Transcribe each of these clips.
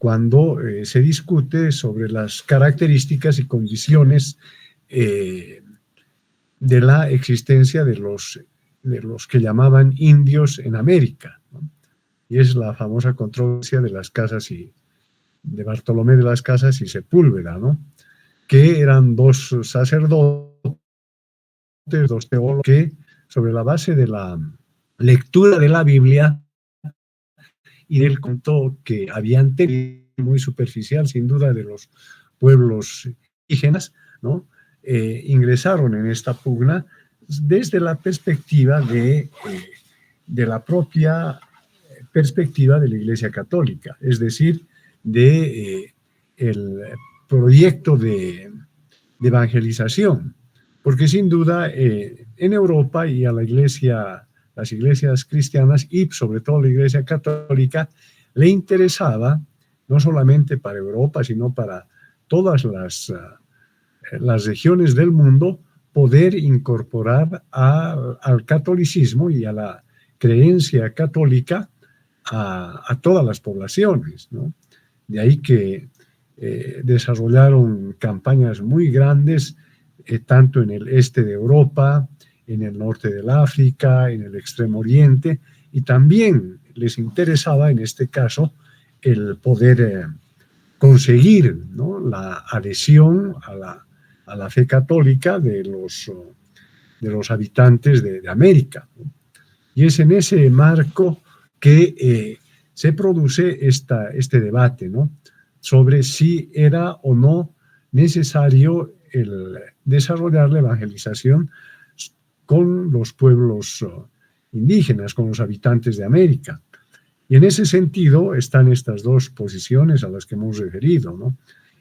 cuando se discute sobre las características y condiciones de la existencia de los que llamaban indios en América, ¿no? Y es la famosa controversia de las Casas de Bartolomé de las Casas y Sepúlveda, ¿no? Que eran dos sacerdotes, dos teólogos, que sobre la base de la lectura de la Biblia y del conto que habían tenido, muy superficial sin duda, de los pueblos indígenas, ¿no? Ingresaron en esta pugna desde la perspectiva de la propia perspectiva de la Iglesia Católica, es decir, de el proyecto de evangelización, porque sin duda en Europa y a las iglesias cristianas y sobre todo la Iglesia Católica le interesaba, no solamente para Europa, sino para todas las regiones del mundo, poder incorporar al catolicismo y a la creencia católica a todas las poblaciones, ¿no? De ahí que desarrollaron campañas muy grandes, tanto en el este de Europa, en el norte del África, en el Extremo Oriente, y también les interesaba, en este caso, el poder conseguir, ¿no?, la adhesión a la fe católica de los habitantes de América, ¿no? Y es en ese marco que se produce este debate, ¿no?, sobre si era o no necesario el desarrollar la evangelización con los pueblos indígenas, con los habitantes de América. Y en ese sentido están estas dos posiciones a las que hemos referido, ¿no?,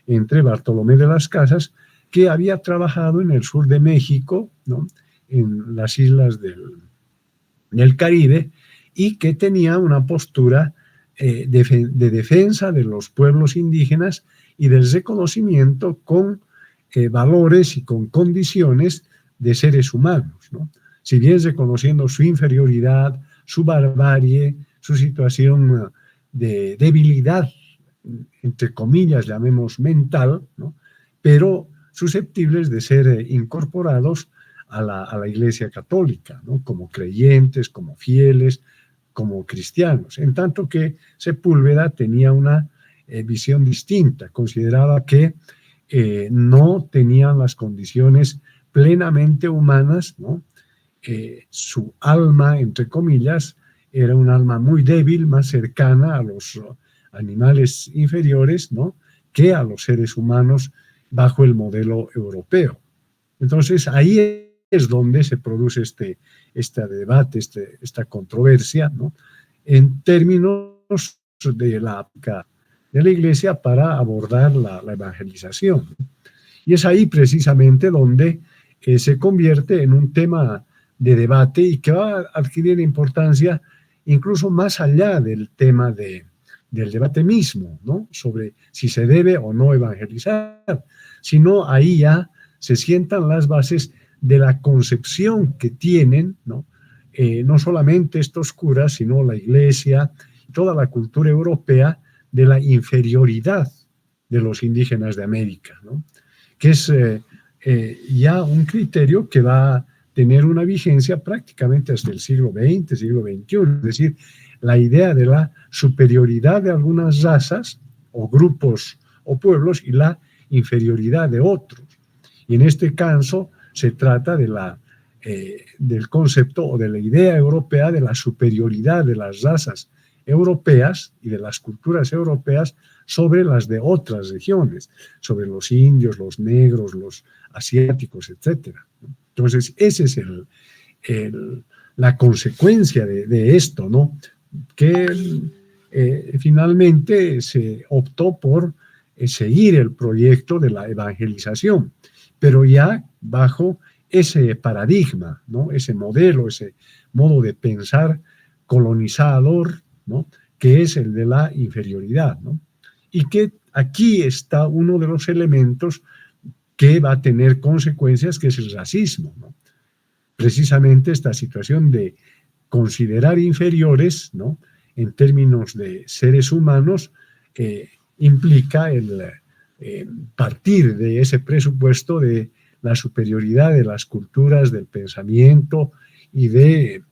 entre Bartolomé de las Casas, que había trabajado en el sur de México, ¿no?, en las islas del Caribe, y que tenía una postura de defensa de los pueblos indígenas y del reconocimiento con valores y con condiciones de seres humanos, ¿no? Si bien reconociendo su inferioridad, su barbarie, su situación de debilidad, entre comillas, llamemos mental, ¿no?, pero susceptibles de ser incorporados a la Iglesia Católica, ¿no?, como creyentes, como fieles, como cristianos. En tanto que Sepúlveda tenía una visión distinta, consideraba que no tenían las condiciones plenamente humanas, ¿no? Su alma, entre comillas, era un alma muy débil, más cercana a los animales inferiores, ¿no?, que a los seres humanos bajo el modelo europeo. Entonces, ahí es donde se produce este debate, esta controversia, ¿no?, en términos de la Iglesia para abordar la evangelización. Y es ahí precisamente donde se convierte en un tema de debate y que va a adquirir importancia incluso más allá del tema del debate mismo, ¿no?, sobre si se debe o no evangelizar, sino ahí ya se sientan las bases de la concepción que tienen, ¿no?, no solamente estos curas, sino la Iglesia, toda la cultura europea, de la inferioridad de los indígenas de América, ¿no?, que es ya un criterio que va a tener una vigencia prácticamente hasta el siglo XX, siglo XXI, es decir, la idea de la superioridad de algunas razas o grupos o pueblos y la inferioridad de otros. Y en este caso se trata del concepto o de la idea europea de la superioridad de las razas europeas y de las culturas europeas sobre las de otras regiones, sobre los indios, los negros, los asiáticos, etc. Entonces, esa es la consecuencia de esto, ¿no?, que finalmente se optó por seguir el proyecto de la evangelización, pero ya bajo ese paradigma, ¿no?, ese modelo, ese modo de pensar colonizador, ¿no?, que es el de la inferioridad, ¿no?, y que aquí está uno de los elementos que va a tener consecuencias, que es el racismo, ¿no? Precisamente esta situación de considerar inferiores, ¿no?, en términos de seres humanos, implica el partir de ese presupuesto de la superioridad de las culturas, del pensamiento y de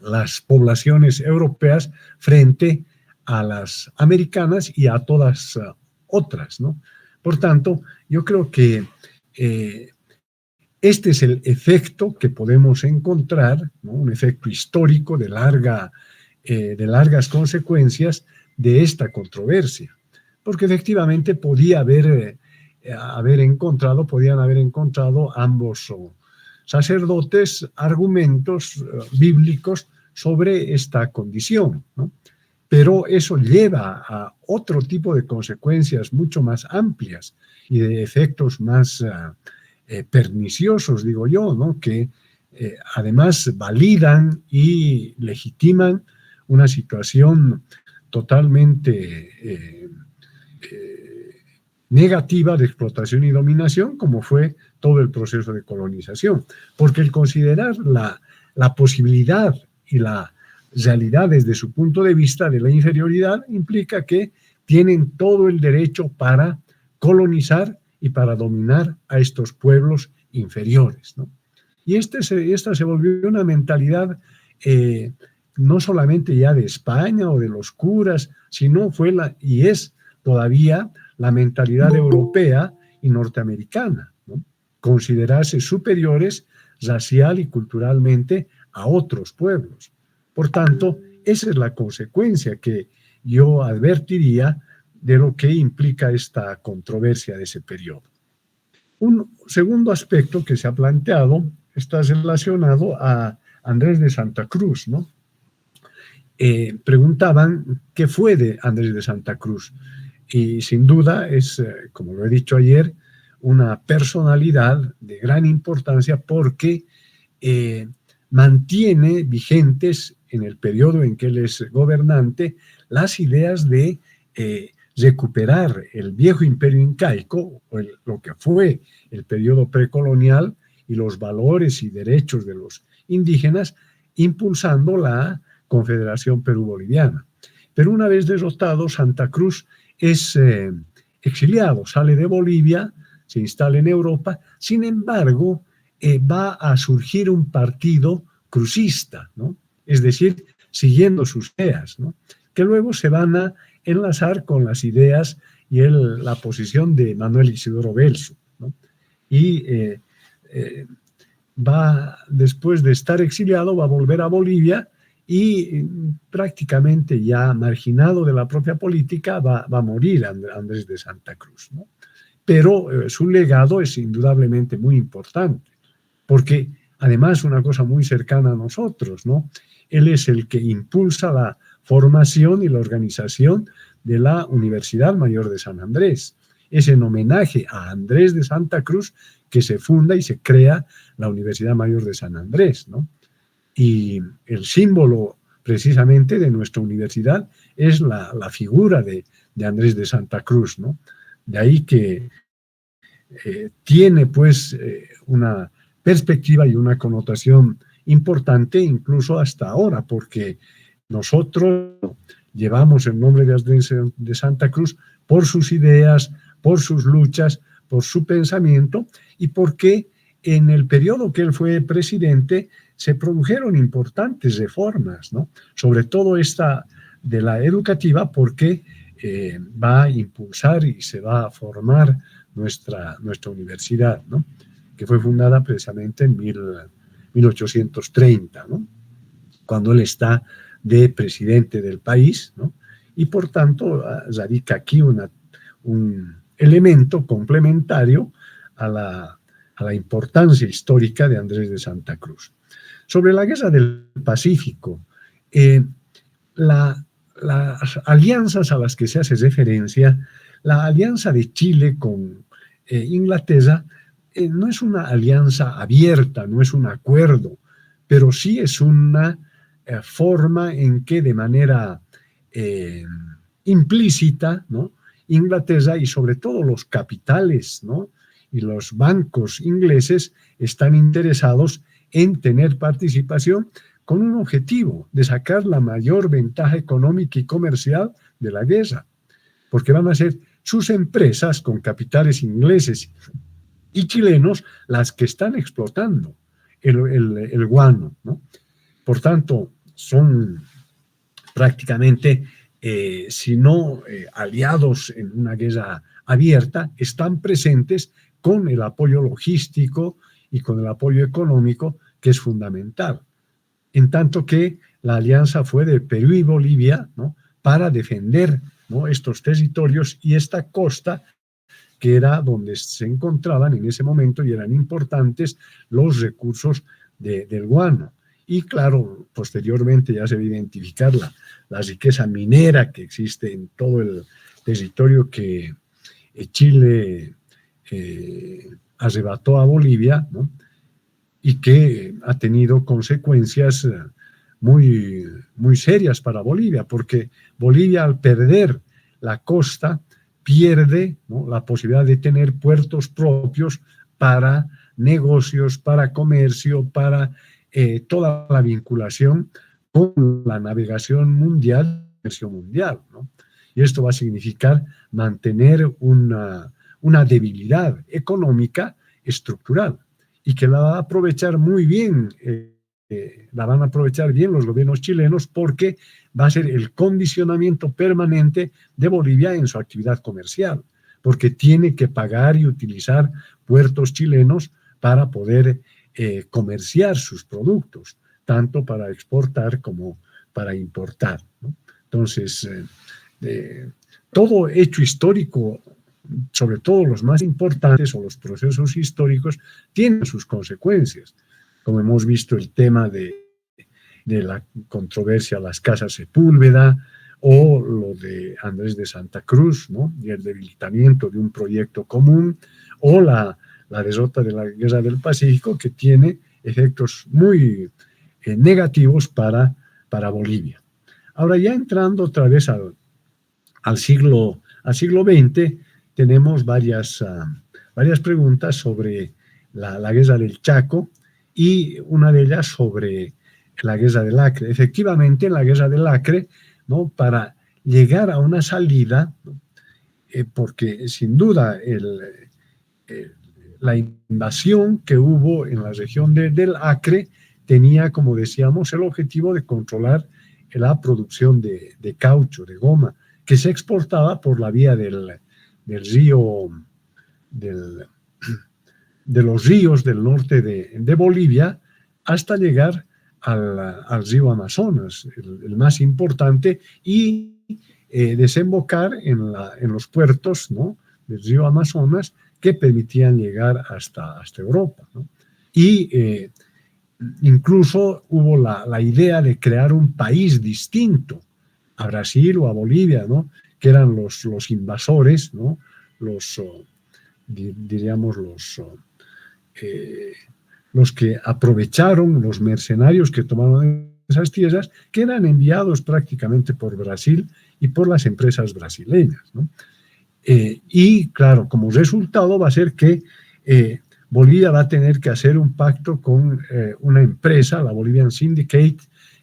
las poblaciones europeas frente a las americanas y a todas otras, ¿no? Por tanto, yo creo que este es el efecto que podemos encontrar, ¿no? Un efecto histórico de largas consecuencias de esta controversia, porque efectivamente podían haber encontrado ambos sacerdotes argumentos bíblicos sobre esta condición, ¿no? Pero eso lleva a otro tipo de consecuencias mucho más amplias y de efectos más perniciosos, digo yo, ¿no? Que además validan y legitiman una situación totalmente negativa de explotación y dominación, como fue todo el proceso de colonización. Porque el considerar la posibilidad y la realidad desde su punto de vista de la inferioridad implica que tienen todo el derecho para colonizar y para dominar a estos pueblos inferiores, ¿no? Y esta se volvió una mentalidad no solamente ya de España o de los curas, sino y es todavía la mentalidad europea y norteamericana, ¿no? Considerarse superiores racial y culturalmente a otros pueblos. Por tanto, esa es la consecuencia que yo advertiría de lo que implica esta controversia de ese periodo. Un segundo aspecto que se ha planteado está relacionado a Andrés de Santa Cruz, ¿no? Preguntaban qué fue de Andrés de Santa Cruz. Y sin duda es, como lo he dicho ayer, una personalidad de gran importancia porque mantiene vigentes en el periodo en que él es gobernante las ideas de recuperar el viejo imperio incaico, o lo que fue el periodo precolonial, y los valores y derechos de los indígenas, impulsando la Confederación Perú-Boliviana. Pero una vez derrotado, Santa Cruz es exiliado, sale de Bolivia, se instala en Europa. Sin embargo, va a surgir un partido crucista, ¿no? Es decir, siguiendo sus ideas, ¿no? Que luego se van a enlazar con las ideas y la posición de Manuel Isidoro Belzo, ¿no? Y después de estar exiliado, va a volver a Bolivia y prácticamente ya marginado de la propia política va a morir Andrés de Santa Cruz, ¿no? Pero su legado es indudablemente muy importante, porque además una cosa muy cercana a nosotros, ¿no? Él es el que impulsa la formación y la organización de la Universidad Mayor de San Andrés. Es en homenaje a Andrés de Santa Cruz que se funda y se crea la Universidad Mayor de San Andrés, ¿no? Y el símbolo precisamente de nuestra universidad es la figura de Andrés de Santa Cruz, ¿no? De ahí que tiene pues una perspectiva y una connotación importante incluso hasta ahora, porque nosotros llevamos el nombre de Andrés de Santa Cruz por sus ideas, por sus luchas, por su pensamiento y porque en el periodo que él fue presidente se produjeron importantes reformas, ¿no? Sobre todo esta de la educativa, porque va a impulsar y se va a formar nuestra universidad, ¿no? Que fue fundada precisamente en 1830, ¿no? Cuando él está de presidente del país, ¿no? Y por tanto radica aquí un elemento complementario a la importancia histórica de Andrés de Santa Cruz. Sobre la Guerra del Pacífico, las alianzas a las que se hace referencia, la alianza de Chile con Inglaterra, no es una alianza abierta, no es un acuerdo, pero sí es una forma en que de manera implícita, ¿no? Inglaterra y sobre todo los capitales, ¿no? Y los bancos ingleses están interesados en tener participación con un objetivo de sacar la mayor ventaja económica y comercial de la guerra. porque van a ser sus empresas con capitales ingleses y chilenos las que están explotando el guano, ¿no? Por tanto, son prácticamente, si no aliados en una guerra abierta, están presentes con el apoyo logístico y con el apoyo económico, que es fundamental. En tanto que la alianza fue de Perú y Bolivia, ¿no?, para defender, ¿no?, estos territorios y esta costa, que era donde se encontraban en ese momento y eran importantes los recursos del guano. Y claro, posteriormente ya se va a identificar la riqueza minera que existe en todo el territorio que Chile arrebató a Bolivia, ¿no?, y que ha tenido consecuencias muy, muy serias para Bolivia, porque Bolivia, al perder la costa, pierde, ¿no?, la posibilidad de tener puertos propios para negocios, para comercio, para toda la vinculación con la navegación mundial, comercio mundial, ¿no? Y esto va a significar mantener una debilidad económica estructural, y que la va a aprovechar muy bien, la van a aprovechar bien los gobiernos chilenos, porque va a ser el condicionamiento permanente de Bolivia en su actividad comercial, porque tiene que pagar y utilizar puertos chilenos para poder comerciar sus productos, tanto para exportar como para importar, ¿no? Entonces, todo hecho histórico, sobre todo los más importantes o los procesos históricos, tienen sus consecuencias, como hemos visto el tema de la controversia a las Casas Sepúlveda, o lo de Andrés de Santa Cruz, ¿no?, y el debilitamiento de un proyecto común, o la derrota de la Guerra del Pacífico, que tiene efectos muy negativos para Bolivia. Ahora, ya entrando otra vez al siglo XX, tenemos varias preguntas sobre la Guerra del Chaco, y una de ellas sobre la Guerra del Acre. Efectivamente, en la Guerra del Acre, ¿no?, para llegar a una salida, ¿no?, porque sin duda la invasión que hubo en la región del Acre tenía, como decíamos, el objetivo de controlar la producción de caucho, de goma, que se exportaba por la vía del río, de los ríos del norte de Bolivia, hasta llegar al río Amazonas, el más importante, y desembocar en los puertos, ¿no?, del río Amazonas, que permitían llegar hasta Europa, ¿no? Y incluso hubo la idea de crear un país distinto a Brasil o a Bolivia, ¿no?, que eran los invasores, ¿no?, diríamos los que aprovecharon, los mercenarios que tomaron esas tierras, que eran enviados prácticamente por Brasil y por las empresas brasileñas, ¿no? Y claro, como resultado va a ser que Bolivia va a tener que hacer un pacto con una empresa, la Bolivian Syndicate,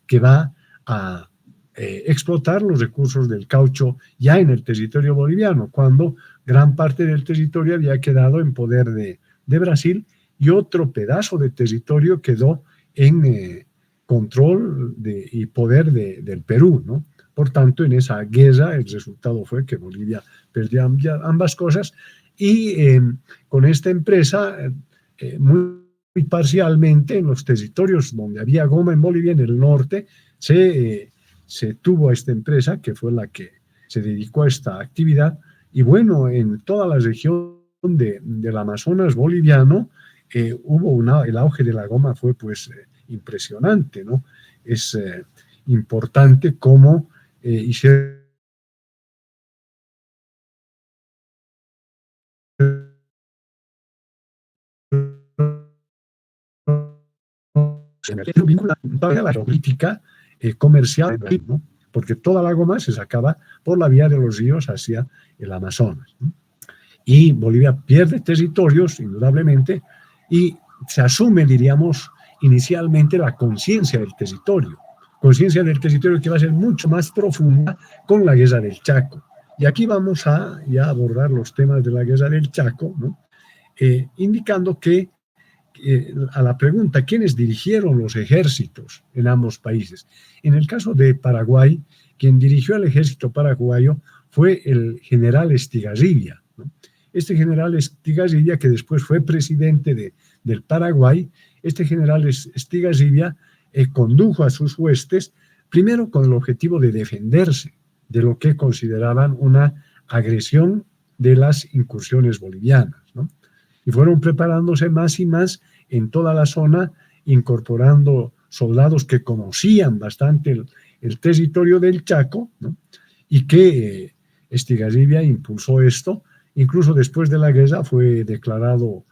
que va a explotar los recursos del caucho ya en el territorio boliviano, cuando gran parte del territorio había quedado en poder de Brasil, y otro pedazo de territorio quedó en control y poder del Perú, ¿no? Por tanto, en esa guerra el resultado fue que Bolivia perdió ambas cosas, y con esta empresa, muy parcialmente en los territorios donde había goma en Bolivia, en el norte, se tuvo a esta empresa, que fue la que se dedicó a esta actividad. Y bueno, en toda la región del Amazonas boliviano, el auge de la goma fue pues impresionante, ¿no? Es importante cómo hicieron vinculada a la política comercial, ¿no?, porque toda la goma se sacaba por la vía de los ríos hacia el Amazonas, ¿no? Y Bolivia pierde territorios, indudablemente, y se asume, diríamos, inicialmente la conciencia del territorio que va a ser mucho más profunda con la Guerra del Chaco, Y aquí vamos a ya abordar los temas de la guerra del Chaco, ¿no? Indicando que a la pregunta, ¿quiénes dirigieron los ejércitos en ambos países? En el caso de Paraguay, quien dirigió el ejército paraguayo fue el general Estigarribia, ¿no? Este general Estigarribia, que después fue presidente del Paraguay, este general Estigarribia condujo a sus huestes primero con el objetivo de defenderse de lo que consideraban una agresión de las incursiones bolivianas, ¿no? Y fueron preparándose más y más en toda la zona, incorporando soldados que conocían bastante el territorio del Chaco, ¿no? Y que Estigarribia impulsó esto. Incluso después de la guerra fue declarado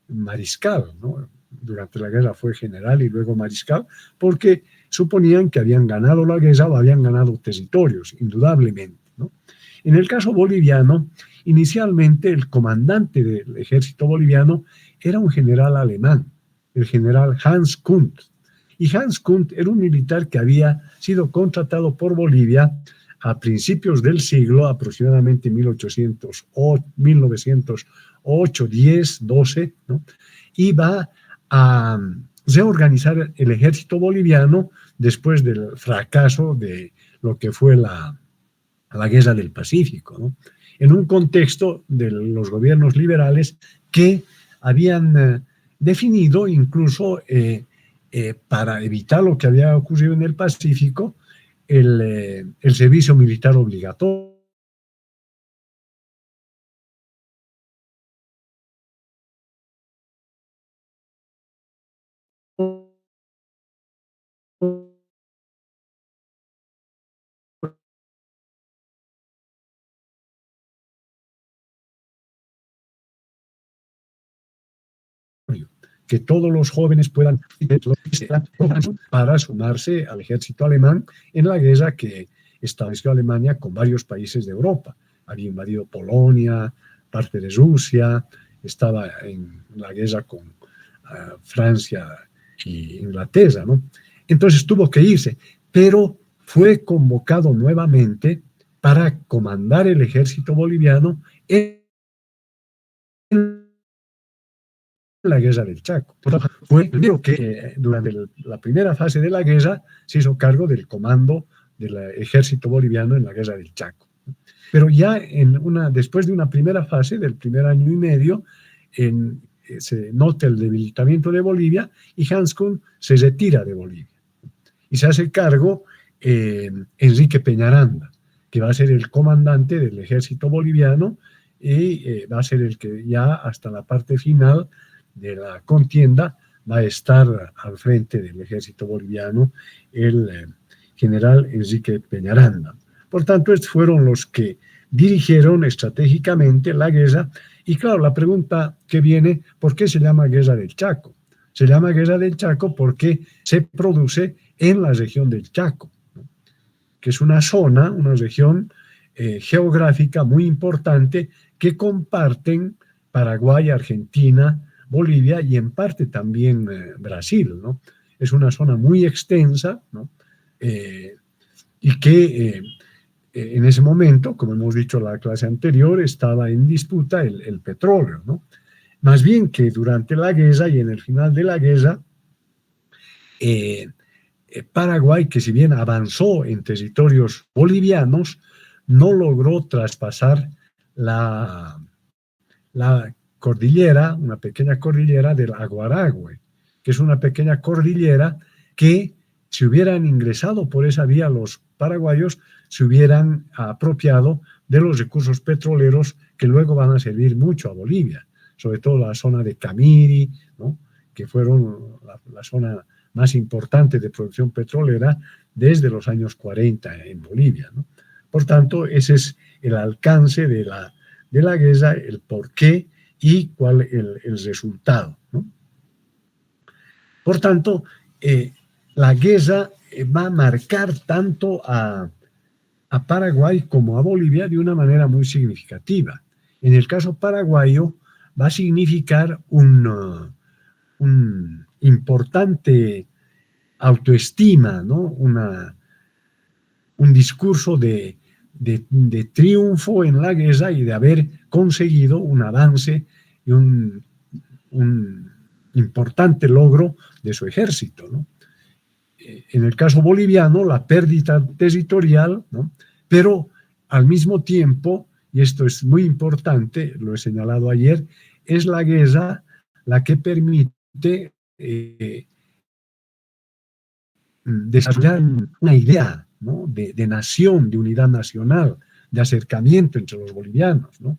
mariscal, ¿no? Durante la guerra fue general y luego mariscal, porque suponían que habían ganado la guerra o habían ganado territorios, indudablemente, ¿no? En el caso boliviano, inicialmente el comandante del ejército boliviano era un general alemán, el general Hans Kunt. Y Hans Kunt era un militar que había sido contratado por Bolivia a principios del siglo, aproximadamente 1808, 1908, 10, 12, ¿no? Y va a reorganizar el ejército boliviano después del fracaso de lo que fue la guerra del Pacífico, ¿no? En un contexto de los gobiernos liberales que habían definido incluso para evitar lo que había ocurrido en el Pacífico, el servicio militar obligatorio. Que todos los jóvenes puedan para sumarse al ejército alemán en la guerra que estableció Alemania con varios países de Europa. Había invadido Polonia, parte de Rusia, estaba en la guerra con Francia y Inglaterra, ¿no? Entonces tuvo que irse, pero fue convocado nuevamente para comandar el ejército boliviano en la guerra del Chaco. Fue el primero que durante la primera fase de la guerra se hizo cargo del comando del ejército boliviano en la guerra del Chaco. Pero ya después de una primera fase, del primer año y medio, se nota el debilitamiento de Bolivia y Hans Kuhn se retira de Bolivia. Y se hace cargo Enrique Peñaranda, que va a ser el comandante del ejército boliviano y va a ser el que ya hasta la parte final de la contienda va a estar al frente del ejército boliviano el general Enrique Peñaranda. Por tanto, estos fueron los que dirigieron estratégicamente la guerra. Y claro, la pregunta que viene, ¿por qué se llama Guerra del Chaco? Se llama Guerra del Chaco porque se produce en la región del Chaco, ¿no? Que es una zona, una región geográfica muy importante que comparten Paraguay, Argentina, Bolivia y en parte también Brasil, ¿no? Es una zona muy extensa, ¿no? Y que en ese momento, como hemos dicho en la clase anterior, estaba en disputa el petróleo, ¿no? Más bien que durante la guerra y en el final de la guerra, Paraguay, que si bien avanzó en territorios bolivianos, no logró traspasar la cordillera, una pequeña cordillera del Aguaragüe, que es una pequeña cordillera que si hubieran ingresado por esa vía los paraguayos, se hubieran apropiado de los recursos petroleros que luego van a servir mucho a Bolivia, sobre todo la zona de Camiri, ¿no? Que fueron la zona más importante de producción petrolera desde los años 40 en Bolivia, ¿no? Por tanto, ese es el alcance de la guerra, el porqué y cuál el resultado, ¿no? Por tanto, la guerra va a marcar tanto a Paraguay como a Bolivia de una manera muy significativa. En el caso paraguayo va a significar un importante autoestima, ¿no? Un discurso de de triunfo en la guerra y de haber conseguido un avance y un importante logro de su ejército, ¿no? En el caso boliviano, la pérdida territorial, ¿no? Pero al mismo tiempo, y esto es muy importante, lo he señalado ayer, es la guerra la que permite desarrollar una idea, ¿no? de nación, de unidad nacional, de acercamiento entre los bolivianos, ¿no?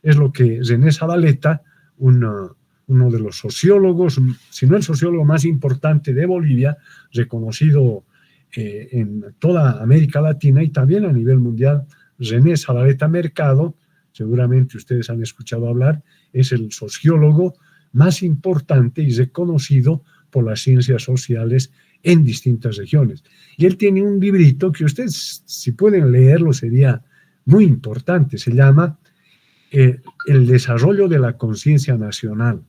Es lo que René Zavaleta, uno de los sociólogos, si no el sociólogo más importante de Bolivia, reconocido en toda América Latina y también a nivel mundial, René Zavaleta Mercado, seguramente ustedes han escuchado hablar, es el sociólogo más importante y reconocido por las ciencias sociales en distintas regiones. Y él tiene un librito que ustedes, si pueden leerlo, sería muy importante. Se llama El desarrollo de la conciencia nacional.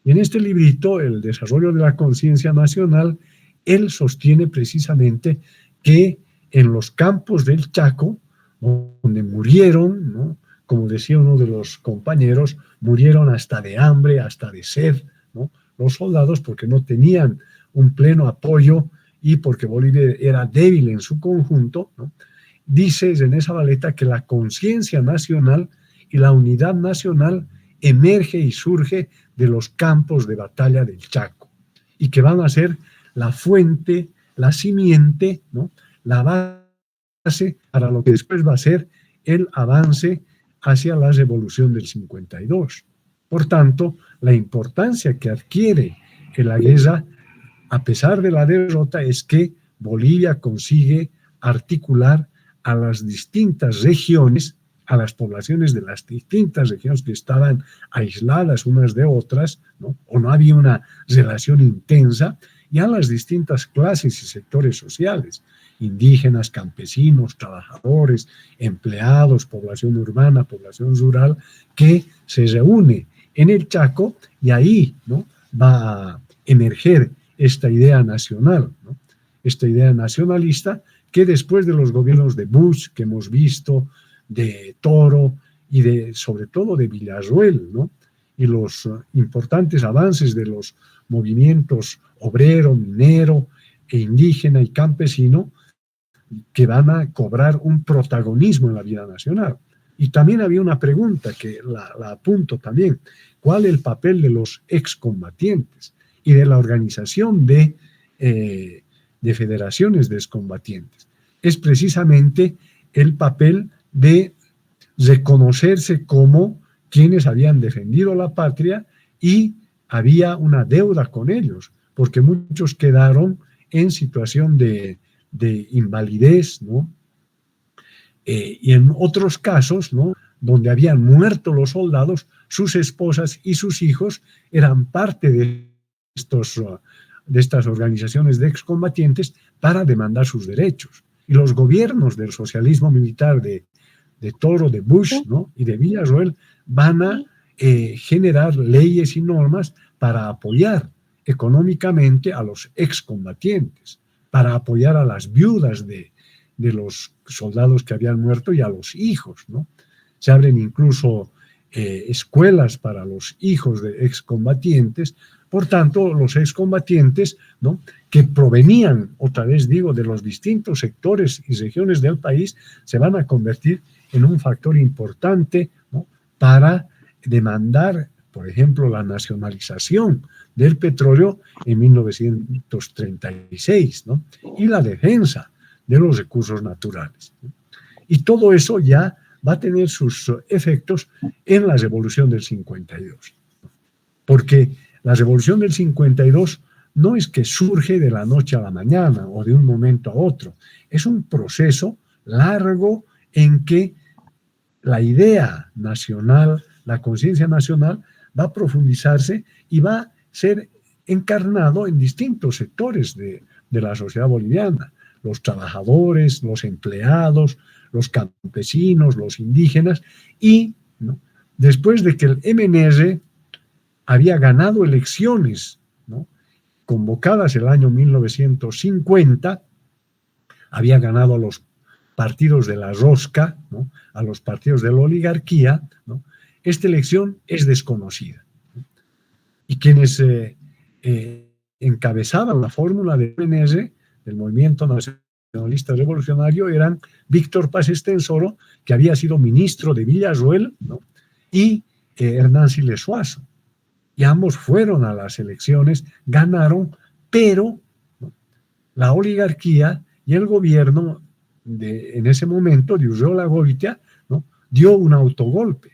Y en este librito, El desarrollo de la conciencia nacional, él sostiene precisamente que en los campos del Chaco, donde murieron, ¿no? Como decía uno de los compañeros, murieron hasta de hambre, hasta de sed, ¿no? Los soldados, porque no tenían un pleno apoyo y porque Bolivia era débil en su conjunto, ¿no? Dice René Zavaleta que la conciencia nacional y la unidad nacional emerge y surge de los campos de batalla del Chaco y que van a ser la fuente, la simiente, ¿no? La base para lo que después va a ser el avance hacia la revolución del 52. Por tanto, la importancia que adquiere en la guerra, a pesar de la derrota, es que Bolivia consigue articular a las distintas regiones, a las poblaciones de las distintas regiones que estaban aisladas unas de otras, ¿no? O no había una relación intensa, y a las distintas clases y sectores sociales, indígenas, campesinos, trabajadores, empleados, población urbana, población rural, que se reúne en el Chaco y ahí, ¿no? Va a emerger esta idea nacional, ¿no? Esta idea nacionalista que después de los gobiernos de Bush, que hemos visto, de Toro y sobre todo de Villarroel, ¿no? Y los importantes avances de los movimientos obrero, minero, e indígena y campesino, que van a cobrar un protagonismo en la vida nacional. Y también había una pregunta que la apunto también: ¿cuál es el papel de los excombatientes y de la organización de federaciones de excombatientes? Es precisamente el papel de reconocerse como quienes habían defendido la patria y había una deuda con ellos, porque muchos quedaron en situación de invalidez, ¿no? Y en otros casos, ¿no? Donde habían muerto los soldados, sus esposas y sus hijos eran parte de estas organizaciones de excombatientes para demandar sus derechos. Y los gobiernos del socialismo militar de Toro, de Bush, ¿no? Y de Villarroel van a generar leyes y normas para apoyar económicamente a los excombatientes, para apoyar a las viudas de los soldados que habían muerto y a los hijos, ¿no? Se abren incluso escuelas para los hijos de excombatientes. Por tanto, los excombatientes, ¿no? Que provenían, otra vez digo, de los distintos sectores y regiones del país, se van a convertir en un factor importante, ¿no? Para demandar, por ejemplo, la nacionalización del petróleo en 1936, ¿no? Y la defensa de los recursos naturales, ¿no? Y todo eso ya va a tener sus efectos en la Revolución del 52. Porque la Revolución del 52 no es que surge de la noche a la mañana o de un momento a otro. Es un proceso largo en que la idea nacional, la conciencia nacional, va a profundizarse y va a ser encarnado en distintos sectores de la sociedad boliviana: los trabajadores, los empleados, los campesinos, los indígenas. Y, ¿no? Después de que el MNR había ganado elecciones, ¿no? Convocadas el año 1950, había ganado partidos de la rosca, ¿no?, a los partidos de la oligarquía, ¿no?, esta elección es desconocida. Y quienes encabezaban la fórmula de MNR, del Movimiento Nacionalista Revolucionario, eran Víctor Paz Estenssoro, que había sido ministro de Villarroel, ¿no?, y Hernán Siles Suazo. Y ambos fueron a las elecciones, ganaron, pero, ¿no?, la oligarquía y el gobierno en ese momento de Urreola Goitia, ¿no?, dio un autogolpe.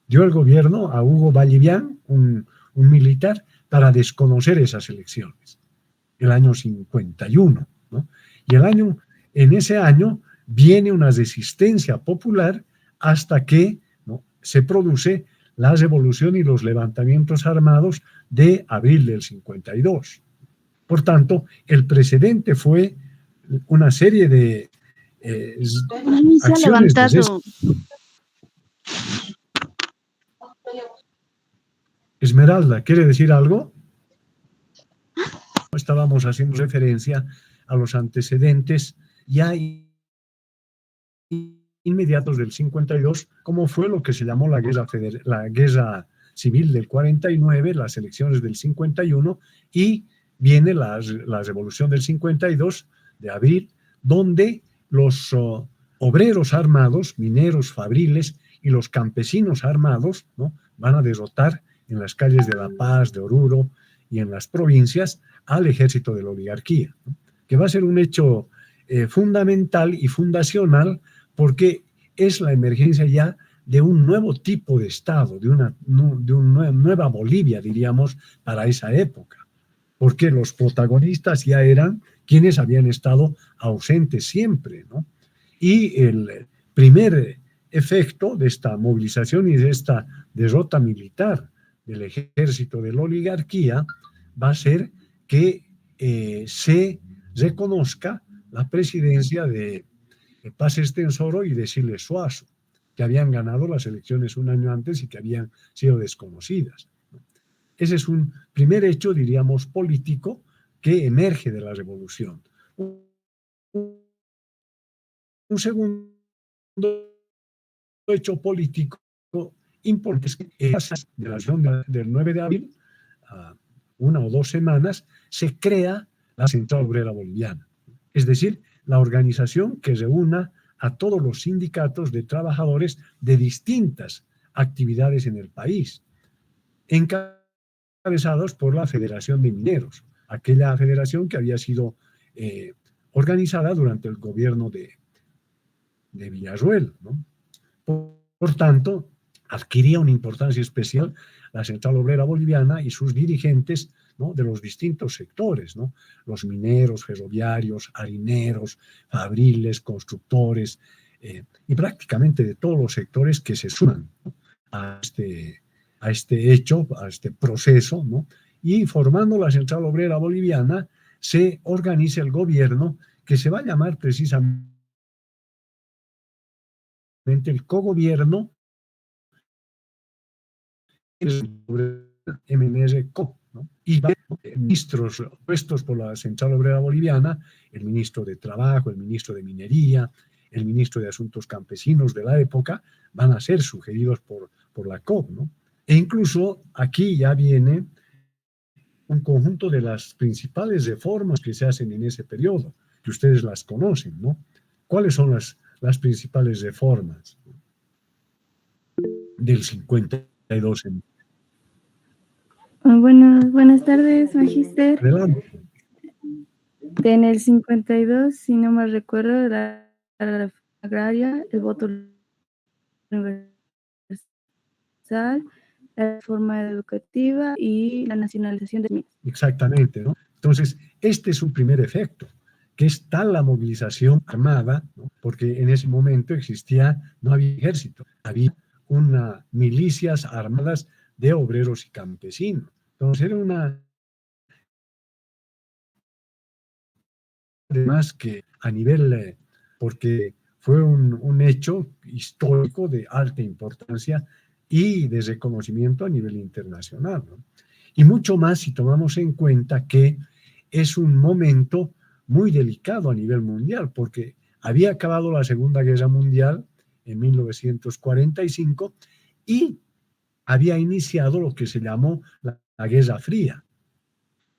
Dio el gobierno a Hugo Vallivian, un militar, para desconocer esas elecciones, el año 51, ¿no? Y en ese año viene una resistencia popular hasta que, ¿no?, se produce la revolución y los levantamientos armados de abril del 52. Por tanto, el precedente fue una serie de acciones levantado. Esmeralda, ¿quiere decir algo? Estábamos haciendo referencia a los antecedentes ya inmediatos del 52, como fue lo que se llamó la guerra civil del 49, las elecciones del 51, y viene la revolución del 52 de abril, donde los obreros armados, mineros, fabriles y los campesinos armados, ¿no?, van a derrotar en las calles de La Paz, de Oruro y en las provincias al ejército de la oligarquía, ¿no?, que va a ser un hecho fundamental y fundacional, porque es la emergencia ya de un nuevo tipo de Estado, de una nueva Bolivia, diríamos, para esa época, porque los protagonistas ya eran quienes habían estado ausentes siempre, ¿no? Y el primer efecto de esta movilización y de esta derrota militar del ejército de la oligarquía va a ser que se reconozca la presidencia de Paz Estenssoro y de Siles Suazo, que habían ganado las elecciones un año antes y que habían sido desconocidas. Ese es un primer hecho, diríamos, político que emerge de la revolución. Un segundo hecho político importante es que en la elección del 9 de abril, a 1 o 2 semanas, se crea la Central Obrera Boliviana. Es decir, la organización que reúna a todos los sindicatos de trabajadores de distintas actividades en el país, encabezados por la Federación de Mineros, aquella federación que había sido organizada durante el gobierno de Villarroel, ¿no? Por tanto, adquiría una importancia especial la Central Obrera Boliviana y sus dirigentes, ¿no?, de los distintos sectores, ¿no?, los mineros, ferroviarios, harineros, fabriles, constructores, y prácticamente de todos los sectores que se suman, ¿no?, a este hecho, a este proceso, ¿no? Y formando la Central Obrera Boliviana se organiza el gobierno que se va a llamar precisamente el cogobierno MNR-CO, ¿no? Y va ministros puestos por la Central Obrera Boliviana, el ministro de Trabajo, el ministro de Minería, el ministro de Asuntos Campesinos de la época, van a ser sugeridos por la COP, ¿no? E incluso aquí ya viene un conjunto de las principales reformas que se hacen en ese periodo, que ustedes las conocen, ¿no? ¿Cuáles son las principales reformas del 52? Buenas tardes, Magíster. Adelante. En el 52, si no me recuerdo, la reforma agraria, el voto universal, la reforma educativa y la nacionalización de minas. Exactamente, ¿no? Entonces, este es un primer efecto, que es tal la movilización armada, ¿no?, porque en ese momento no había ejército, había milicias armadas de obreros y campesinos. Entonces era además que a nivel, porque fue un hecho histórico de alta importancia y de reconocimiento a nivel internacional, ¿no? Y mucho más si tomamos en cuenta que es un momento muy delicado a nivel mundial, porque Había acabado la Segunda Guerra Mundial en 1945 y había iniciado lo que se llamó la Guerra Fría,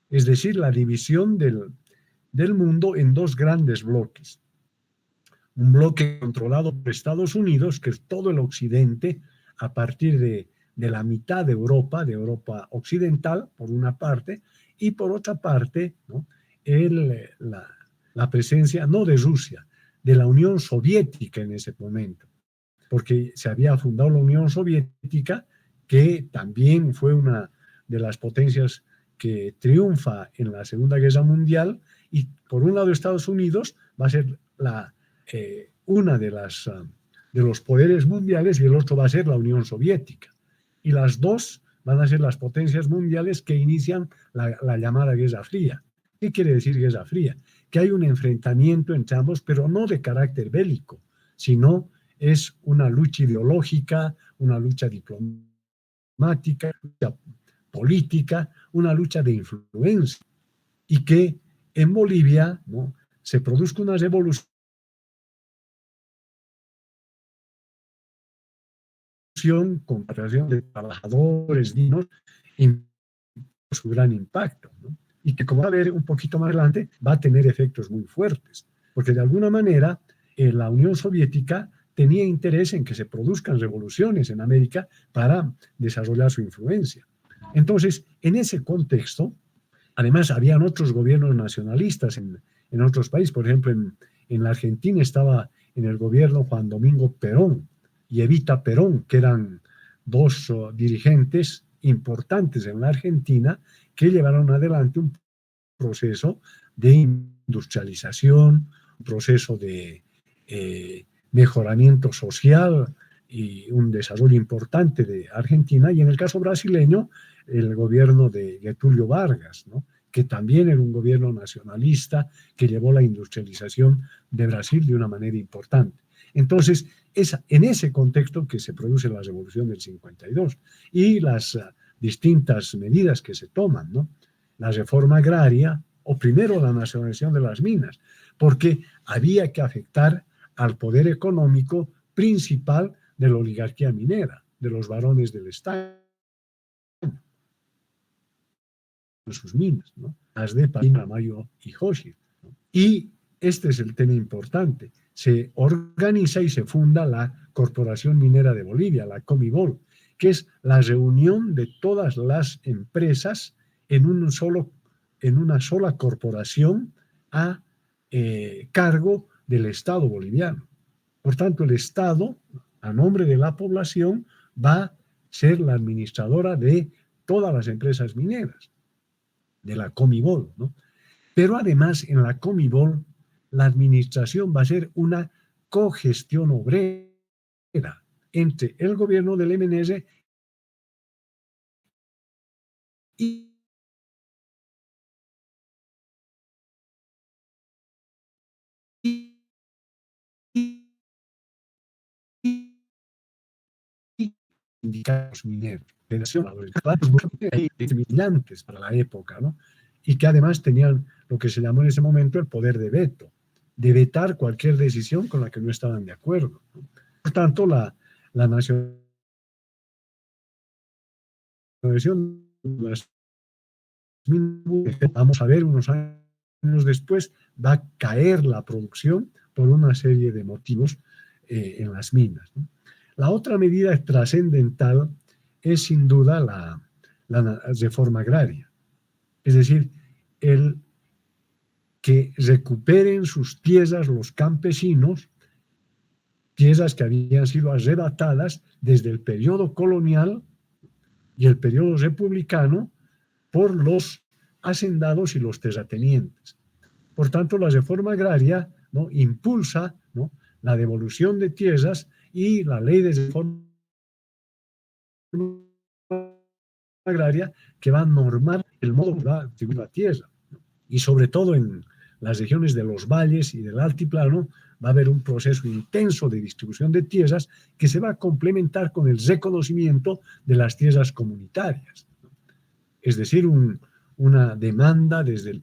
es decir, la división del mundo en dos grandes bloques. Un bloque controlado por Estados Unidos, que es todo el occidente, a partir de la mitad de Europa occidental, por una parte, y por otra parte, ¿no?, la presencia, no de Rusia, de la Unión Soviética en ese momento, porque se había fundado la Unión Soviética, que también fue una de las potencias que triunfa en la Segunda Guerra Mundial, y por un lado Estados Unidos va a ser una de los poderes mundiales y el otro va a ser la Unión Soviética. Y las dos van a ser las potencias mundiales que inician la llamada Guerra Fría. ¿Qué quiere decir Guerra Fría? Que hay un enfrentamiento entre ambos, pero no de carácter bélico, sino es una lucha ideológica, una lucha diplomática, lucha política, una lucha de influencia. Y que en Bolivia, ¿no?, se produzca una revolución con creación de trabajadores dignos y su gran impacto, ¿no? Y que, como va a ver un poquito más adelante, va a tener efectos muy fuertes, porque de alguna manera la Unión Soviética tenía interés en que se produzcan revoluciones en América para desarrollar su influencia. Entonces, en ese contexto, además habían otros gobiernos nacionalistas en otros países. Por ejemplo, en la Argentina estaba en el gobierno Juan Domingo Perón y Evita Perón, que eran dos dirigentes importantes en la Argentina que llevaron adelante un proceso de industrialización, un proceso de mejoramiento social y un desarrollo importante de Argentina. Y en el caso brasileño, el gobierno de Getúlio Vargas, ¿no?, que también era un gobierno nacionalista que llevó la industrialización de Brasil de una manera importante. Entonces, es en ese contexto que se produce la revolución del 52 y las distintas medidas que se toman, ¿no? La reforma agraria, o primero la nacionalización de las minas, porque había que afectar al poder económico principal de la oligarquía minera, de los varones del Estado, de sus minas, ¿no?, las de Pilcomayo y Hochschild, ¿no? Y este es el tema importante. Se organiza y se funda la Corporación Minera de Bolivia, la Comibol, que es la reunión de todas las empresas en una sola corporación a cargo del Estado boliviano. Por tanto, el Estado, a nombre de la población, va a ser la administradora de todas las empresas mineras, de la Comibol, ¿no? Pero además, en la Comibol, la administración va a ser una cogestión obrera entre el gobierno del MNR y sindicatos mineros, brillantes para la época, ¿no?, y que además tenían lo que se llamó en ese momento el poder de veto, de vetar cualquier decisión con la que no estaban de acuerdo, ¿no? Por tanto, la nacionalización, vamos a ver, unos años después, va a caer la producción por una serie de motivos en las minas, ¿no? La otra medida trascendental es sin duda la reforma agraria, es decir, el que recuperen sus tierras los campesinos, tierras que habían sido arrebatadas desde el periodo colonial y el periodo republicano por los hacendados y los terratenientes. Por tanto, la reforma agraria, ¿no?, impulsa, ¿no?, la devolución de tierras y la ley de reforma agraria que va a normar el modo de distribuir la tierra. Y sobre todo en las regiones de los valles y del altiplano va a haber un proceso intenso de distribución de tierras que se va a complementar con el reconocimiento de las tierras comunitarias. Es decir, una demanda desde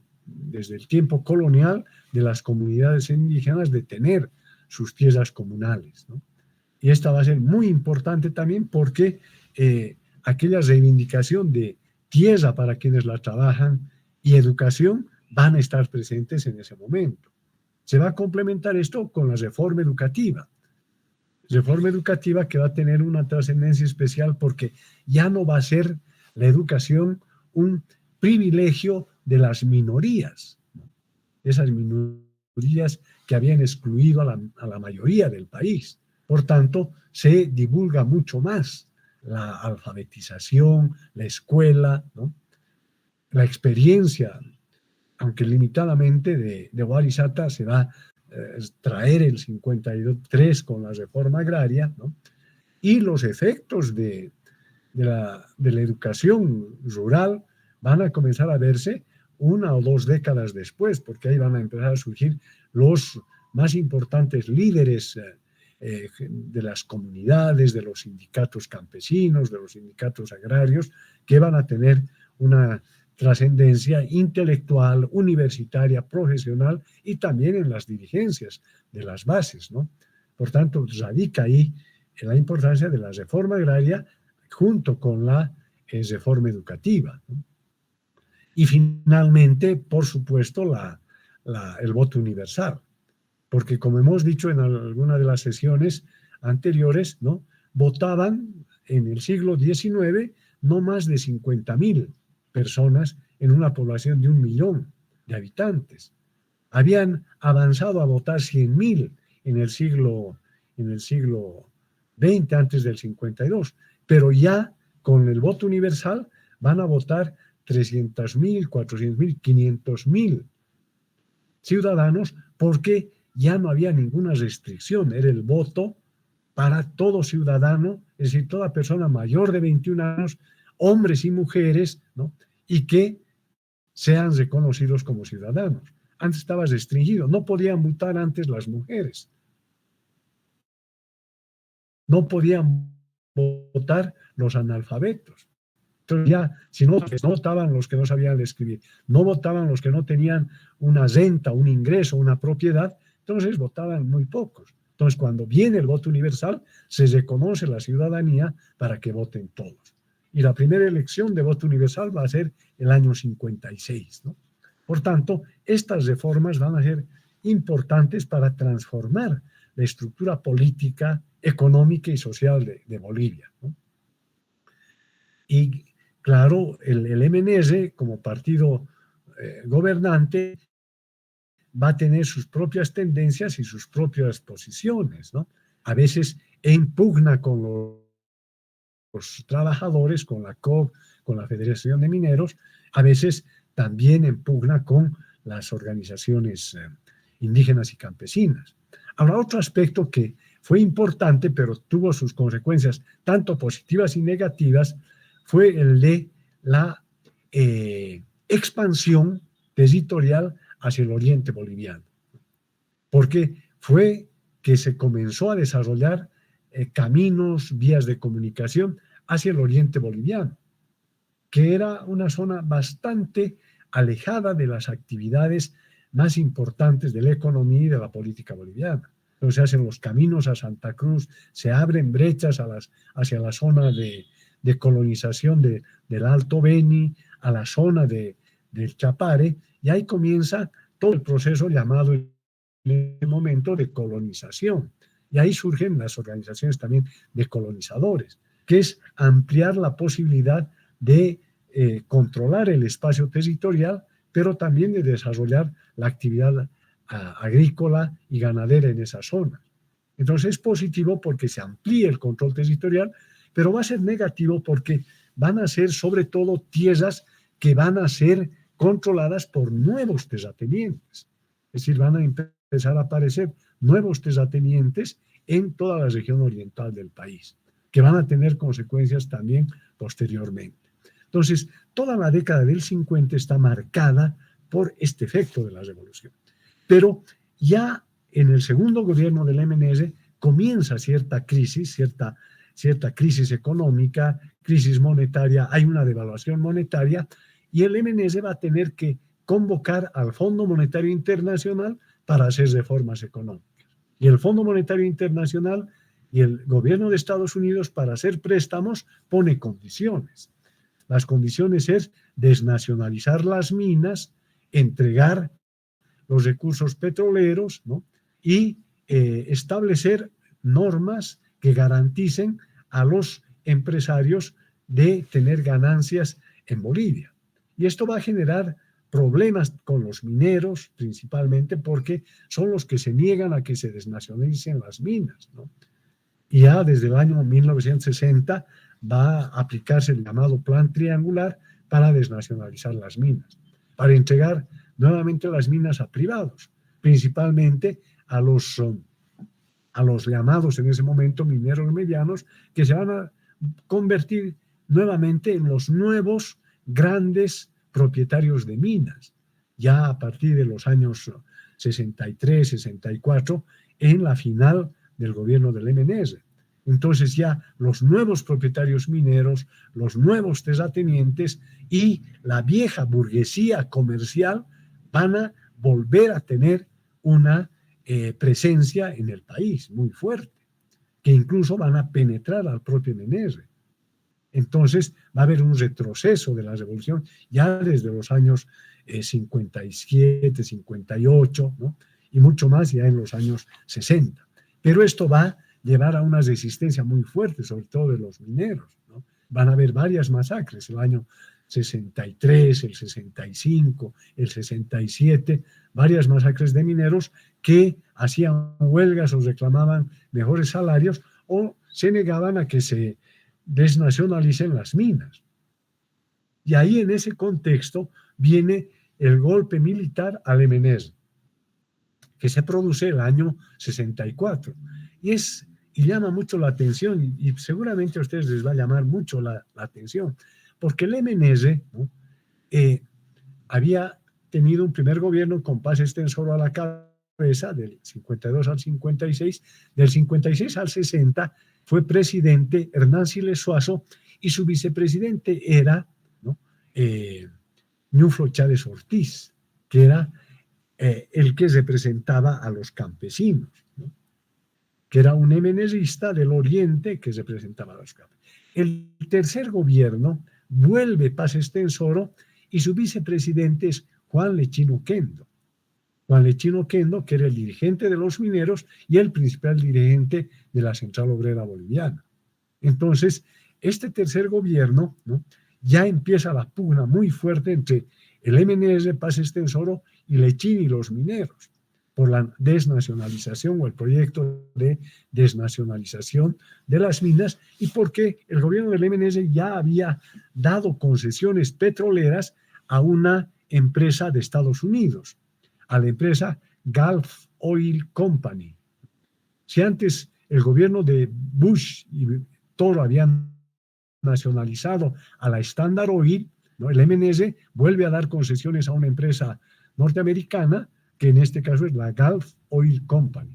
desde el tiempo colonial de las comunidades indígenas de tener sus tierras comunales, ¿no? Y esta va a ser muy importante también porque aquella reivindicación de tierra para quienes la trabajan y educación van a estar presentes en ese momento. Se va a complementar esto con la reforma educativa que va a tener una trascendencia especial porque ya no va a ser la educación un privilegio de las minorías, esas minorías que habían excluido a la mayoría del país. Por tanto, se divulga mucho más la alfabetización, la escuela, ¿no? La experiencia, aunque limitadamente, de Oarizata se va a traer el 53 con la reforma agraria, ¿no? Y los efectos de la educación rural van a comenzar a verse 1 o 2 décadas después, porque ahí van a empezar a surgir los más importantes líderes de las comunidades, de los sindicatos campesinos, de los sindicatos agrarios, que van a tener una trascendencia intelectual, universitaria, profesional y también en las dirigencias de las bases, ¿no? Por tanto, radica ahí la importancia de la reforma agraria junto con la reforma educativa, ¿no? Y finalmente, por supuesto, el voto universal, porque como hemos dicho en alguna de las sesiones anteriores, ¿no? Votaban en el siglo XIX no más de 50.000 personas en una población de 1 millón de habitantes. Habían avanzado a votar 100.000 en el siglo XX, antes del 52, pero ya con el voto universal van a votar 300.000, 400.000, 500.000 ciudadanos, porque ya no había ninguna restricción, era el voto para todo ciudadano, es decir, toda persona mayor de 21 años, hombres y mujeres, ¿no? Y que sean reconocidos como ciudadanos. Antes estaba restringido, no podían votar antes las mujeres, no podían votar los analfabetos. Entonces ya, si no votaban los que no sabían escribir, no votaban los que no tenían una renta, un ingreso, una propiedad, entonces votaban muy pocos. Entonces, cuando viene el voto universal, se reconoce la ciudadanía para que voten todos. Y la primera elección de voto universal va a ser el año 56, ¿no? Por tanto, estas reformas van a ser importantes para transformar la estructura política, económica y social de Bolivia, ¿no? Y claro, el MNS como partido gobernante va a tener sus propias tendencias y sus propias posiciones, ¿no? A veces impugna con los trabajadores, con la COG, con la Federación de Mineros, a veces también impugna con las organizaciones indígenas y campesinas. Ahora, otro aspecto que fue importante, pero tuvo sus consecuencias tanto positivas y negativas, fue el de la expansión territorial hacia el oriente boliviano, porque fue que se comenzó a desarrollar caminos, vías de comunicación hacia el oriente boliviano, que era una zona bastante alejada de las actividades más importantes de la economía y de la política boliviana. Entonces se hacen los caminos a Santa Cruz, se abren brechas hacia la zona de colonización del Alto Beni, a la zona del Chapare, y ahí comienza todo el proceso llamado en el momento de colonización. Y ahí surgen las organizaciones también de colonizadores, que es ampliar la posibilidad de controlar el espacio territorial, pero también de desarrollar la actividad agrícola y ganadera en esa zona. Entonces es positivo porque se amplía el control territorial, pero va a ser negativo porque van a ser sobre todo tierras que van a ser controladas por nuevos terratenientes. Es decir, van a empezar a aparecer nuevos terratenientes en toda la región oriental del país, que van a tener consecuencias también posteriormente. Entonces, toda la década del 50 está marcada por este efecto de la revolución. Pero ya en el segundo gobierno del MNS comienza cierta crisis económica, crisis monetaria, hay una devaluación monetaria y el MNS va a tener que convocar al Fondo Monetario Internacional para hacer reformas económicas. Y el Fondo Monetario Internacional y el gobierno de Estados Unidos, para hacer préstamos, pone condiciones. Las condiciones es desnacionalizar las minas, entregar los recursos petroleros, ¿no? Y establecer normas que garanticen a los empresarios de tener ganancias en Bolivia. Y esto va a generar problemas con los mineros, principalmente porque son los que se niegan a que se desnacionalicen las minas, ¿no? Y ya desde el año 1960 va a aplicarse el llamado Plan Triangular para desnacionalizar las minas, para entregar nuevamente las minas a privados, principalmente a los llamados en ese momento mineros medianos, que se van a convertir nuevamente en los nuevos grandes propietarios de minas, ya a partir de los años 63, 64, en la final del gobierno del MNS. Entonces ya los nuevos propietarios mineros, los nuevos terratenientes y la vieja burguesía comercial van a volver a tener una presencia en el país muy fuerte, que incluso van a penetrar al propio MNS. Entonces va a haber un retroceso de la revolución ya desde los años 57, 58, ¿no? Y mucho más ya en los años 60. Pero esto va a llevar a una resistencia muy fuerte, sobre todo de los mineros, ¿no? Van a haber varias masacres, el año 63, el 65, el 67, varias masacres de mineros que hacían huelgas o reclamaban mejores salarios o se negaban a que se desnacionalicen las minas. Y ahí en ese contexto viene el golpe militar al MNS, que se produce el año 64. Y llama mucho la atención, y seguramente a ustedes les va a llamar mucho la atención, porque el MNS, ¿no? Había tenido un primer gobierno con Paz Estenssoro a la cabeza, del 52 al 56, del 56 al 60 fue presidente Hernán Siles Suazo y su vicepresidente era, ¿no? Ñuflo Chávez Ortiz, que era el que representaba a los campesinos, ¿no? Que era un MNSista del Oriente que representaba a los campesinos. El tercer gobierno vuelve Paz Estenssoro y su vicepresidente es Juan Lechín Oquendo. Juan Lechín Oquendo, que era el dirigente de los mineros y el principal dirigente de la Central Obrera Boliviana. Entonces, este tercer gobierno, ¿no? Ya empieza la pugna muy fuerte entre el MNS, Paz Estenssoro y Lechín y los mineros, por la desnacionalización o el proyecto de desnacionalización de las minas y porque el gobierno del MNS ya había dado concesiones petroleras a una empresa de Estados Unidos, a la empresa Gulf Oil Company. Si antes el gobierno de Bush y todo habían nacionalizado a la Standard Oil, ¿no? El MNS vuelve a dar concesiones a una empresa norteamericana, que en este caso es la Gulf Oil Company.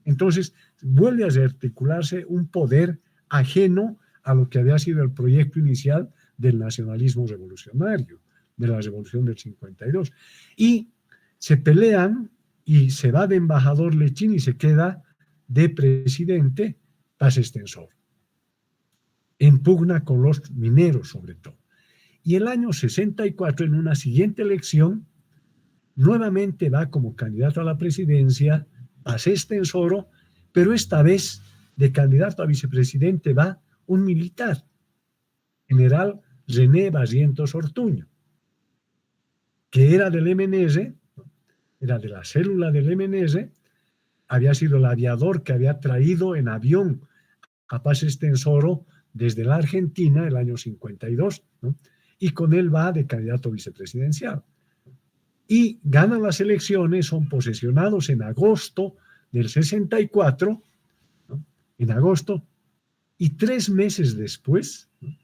Entonces, vuelve a articularse un poder ajeno a lo que había sido el proyecto inicial del nacionalismo revolucionario, de la revolución del 52. Y se pelean y se va de embajador Lechín y se queda de presidente Paz Estenssoro, en pugna con los mineros sobre todo. Y el año 64, en una siguiente elección, nuevamente va como candidato a la presidencia Paz Estenssoro, pero esta vez de candidato a vicepresidente va un militar, general René Barrientos Ortuño, que era del MNS, era de la célula del MNS, había sido el aviador que había traído en avión a Paz Estenssoro desde la Argentina el año 52, ¿no? Y con él va de candidato vicepresidencial. Y ganan las elecciones, son posesionados en agosto del 64, ¿no? En agosto, y 3 meses después, ¿no?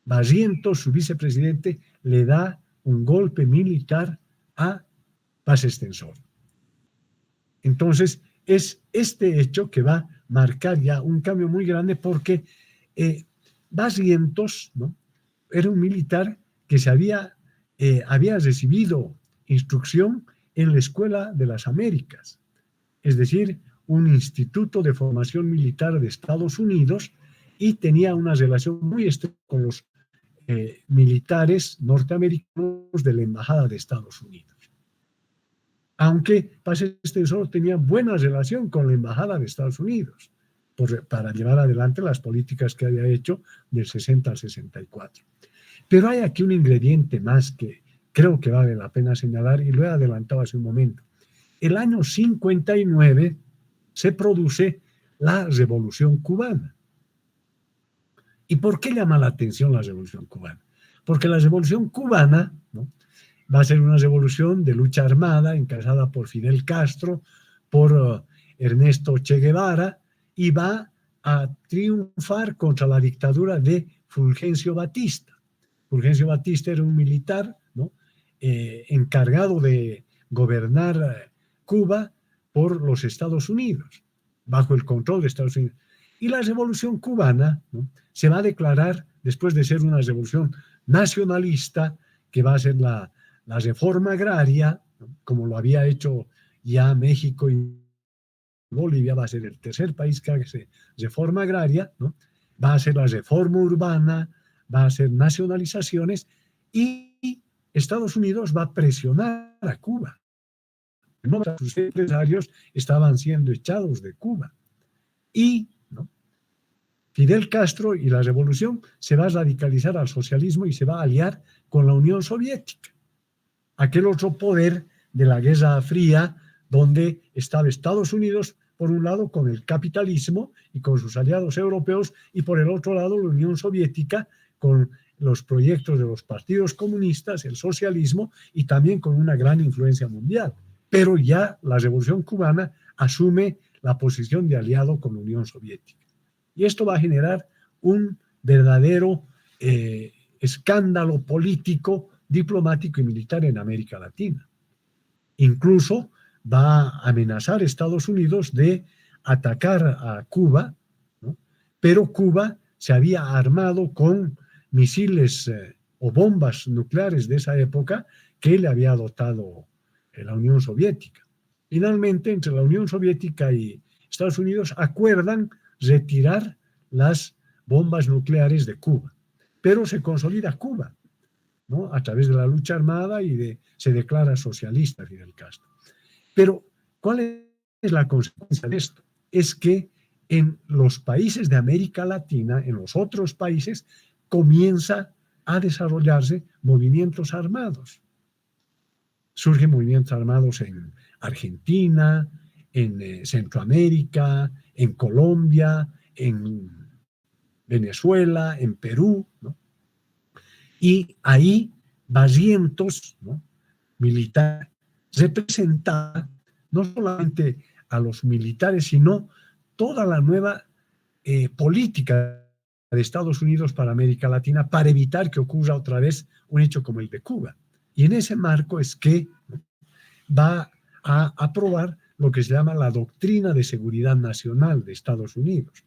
Barrientos, su vicepresidente, le da un golpe militar a Paz Estenssoro. Entonces, es este hecho que va a marcar ya un cambio muy grande porque Barrientos, ¿no? Era un militar que se había había recibido instrucción en la Escuela de las Américas, es decir, un instituto de formación militar de Estados Unidos, y tenía una relación muy estrecha con los militares norteamericanos de la Embajada de Estados Unidos. Aunque Paz Estenssoro tenía buena relación con la Embajada de Estados Unidos para llevar adelante las políticas que había hecho del 60 al 64. Pero hay aquí un ingrediente más que creo que vale la pena señalar, y lo he adelantado hace un momento. El año 59 se produce la Revolución Cubana. ¿Y por qué llama la atención la Revolución Cubana? Porque la Revolución Cubana, ¿no?, va a ser una revolución de lucha armada encabezada por Fidel Castro, por Ernesto Che Guevara, y va a triunfar contra la dictadura de Fulgencio Batista. Fulgencio Batista era un militar, ¿no?, encargado de gobernar Cuba por los Estados Unidos, bajo el control de Estados Unidos. Y la Revolución Cubana, ¿no?, se va a declarar, después de ser una revolución nacionalista, que va a ser la reforma agraria, ¿no?, como lo había hecho ya México y Bolivia, va a ser el tercer país que hace reforma agraria, ¿no?, va a ser la reforma urbana, va a ser nacionalizaciones, y Estados Unidos va a presionar a Cuba. Sus empresarios estaban siendo echados de Cuba. Y, ¿no?, Fidel Castro y la revolución se va a radicalizar al socialismo y se va a aliar con la Unión Soviética, aquel otro poder de la Guerra Fría, donde estaba Estados Unidos por un lado con el capitalismo y con sus aliados europeos, y por el otro lado la Unión Soviética con los proyectos de los partidos comunistas, el socialismo, y también con una gran influencia mundial. Pero ya la Revolución Cubana asume la posición de aliado con la Unión Soviética. Y esto va a generar un verdadero escándalo político, diplomático y militar en América Latina. Incluso va a amenazar a Estados Unidos de atacar a Cuba, ¿no?, pero Cuba se había armado con misiles o bombas nucleares de esa época que le había dotado la Unión Soviética. Finalmente, entre la Unión Soviética y Estados Unidos acuerdan retirar las bombas nucleares de Cuba, pero se consolida Cuba, ¿no?, a través de la lucha armada, y se declara socialista Fidel Castro. Pero, ¿cuál es la consecuencia de esto? Es que en los países de América Latina, en los otros países, comienza a desarrollarse movimientos armados. Surgen movimientos armados en Argentina, en Centroamérica, en Colombia, en Venezuela, en Perú, ¿no? Y ahí Barrientos, ¿no?, militar, representa no solamente a los militares, sino toda la nueva política de Estados Unidos para América Latina, para evitar que ocurra otra vez un hecho como el de Cuba. Y en ese marco es que va a aprobar lo que se llama la Doctrina de Seguridad Nacional de Estados Unidos,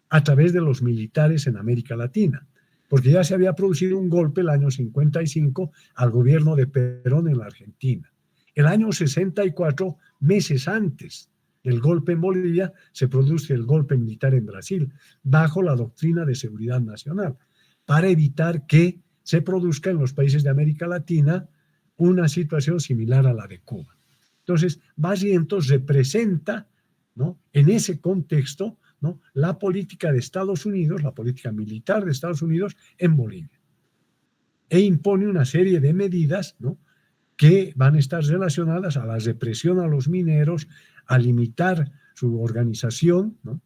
a través de los militares en América Latina, porque ya se había producido un golpe el año 55 al gobierno de Perón en la Argentina. El año 64, meses antes del golpe en Bolivia, se produce el golpe militar en Brasil, bajo la Doctrina de Seguridad Nacional, para evitar que se produzca en los países de América Latina una situación similar a la de Cuba. Entonces, Barrientos representa, ¿no?, en ese contexto, ¿no?, la política de Estados Unidos, la política militar de Estados Unidos en Bolivia. E impone una serie de medidas, ¿no?, que van a estar relacionadas a la represión a los mineros, a limitar su organización, ¿no?